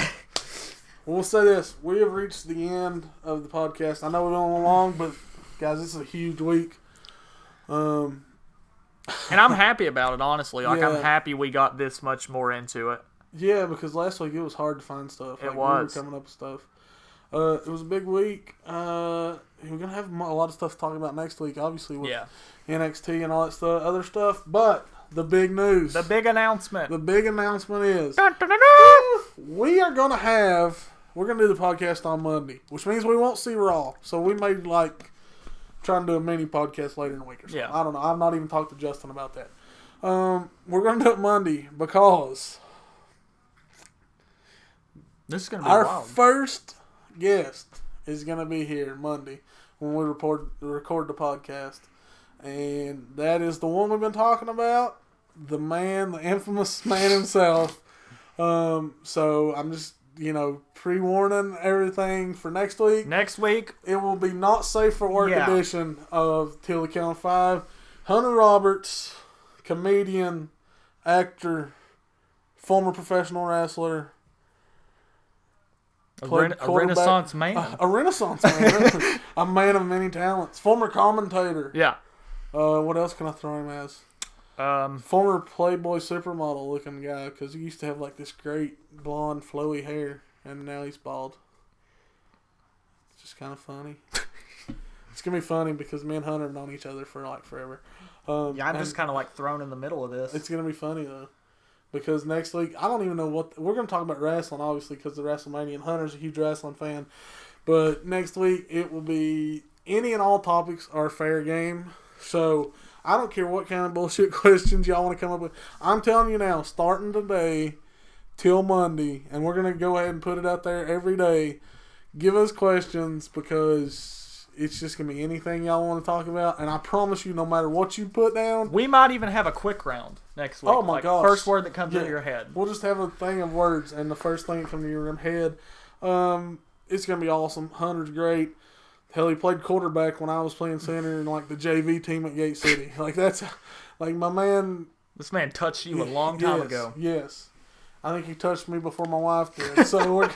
we'll say this. We have reached the end of the podcast. I know we've gone long, but, guys, this is a huge week. And I'm happy about it, honestly. Like, I'm happy we got this much more into it. Yeah, because last week it was hard to find stuff. It was. We were coming up with stuff. It was a big week. We're going to have a lot of stuff to talk about next week, obviously, with NXT and all that stuff, other stuff. But the big news. The big announcement. The big announcement is dun, dun, dun, dun. we're going to do the podcast on Monday, which means we won't see Raw. So we may, try and do a mini podcast later in the week or something. Yeah. I don't know. I've not even talked to Justin about that. We're going to do it Monday because this is going to be our wild. first guest is going to be here Monday when we record the podcast. And that is the one we've been talking about, the man, the infamous man himself. So I'm just, pre-warning everything for next week. Next week, it will be not safe for work edition of Till the Count 5. Hunter Roberts, comedian, actor, former professional wrestler. A Renaissance man. A Renaissance man. A man of many talents. Former commentator. Yeah. What else can I throw him as? Former Playboy supermodel looking guy, because he used to have like this great blonde flowy hair, and now he's bald. It's just kind of funny. It's gonna be funny because me and Hunter have known each other for like forever. I'm just kind of like thrown in the middle of this. It's gonna be funny though, because next week I don't even know what we're gonna talk about wrestling, obviously, because the Wrestlemania, and Hunter's a huge wrestling fan. But next week it will be any and all topics are fair game. So I don't care what kind of bullshit questions y'all want to come up with. I'm telling you now, starting today till Monday, and we're gonna go ahead and put it out there every day. Give us questions, because it's just going to be anything y'all want to talk about. And I promise you, no matter what you put down. We might even have a quick round next week. Oh my gosh. First word that comes into your head. We'll just have a thing of words, and the first thing that comes to your head. It's going to be awesome. Hunter's great. Hell, he played quarterback when I was playing center in like the JV team at Gate City. Like that's, like my man. This man touched you a long time ago. Yes. I think he touched me before my wife did. So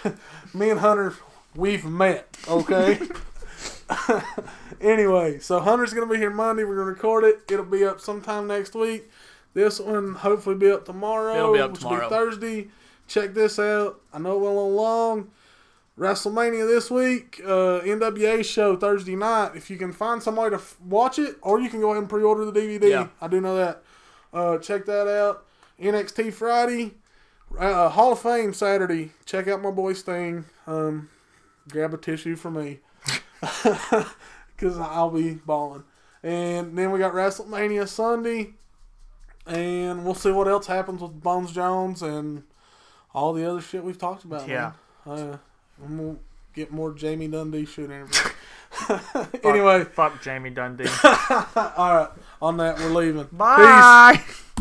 me and Hunter, we've met, okay? Anyway, so Hunter's going to be here Monday. We're going to record it. It'll be up sometime next week. This one hopefully be up tomorrow. It'll be up which tomorrow. Will be Thursday. Check this out. I know it went a little long. Wrestlemania this week. NWA show Thursday night. If you can find somebody to watch it, or you can go ahead and pre-order the DVD. Yeah. I do know that. Check that out. NXT Friday. Hall of Fame Saturday. Check out my boy Sting. Grab a tissue for me. Because I'll be balling. And then we got WrestleMania Sunday. And we'll see what else happens with Bones Jones and all the other shit we've talked about. Yeah. And we'll get more Jamie Dundee shit interview. Anyway. Fuck Jamie Dundee. Alright. On that, we're leaving. Bye. Peace.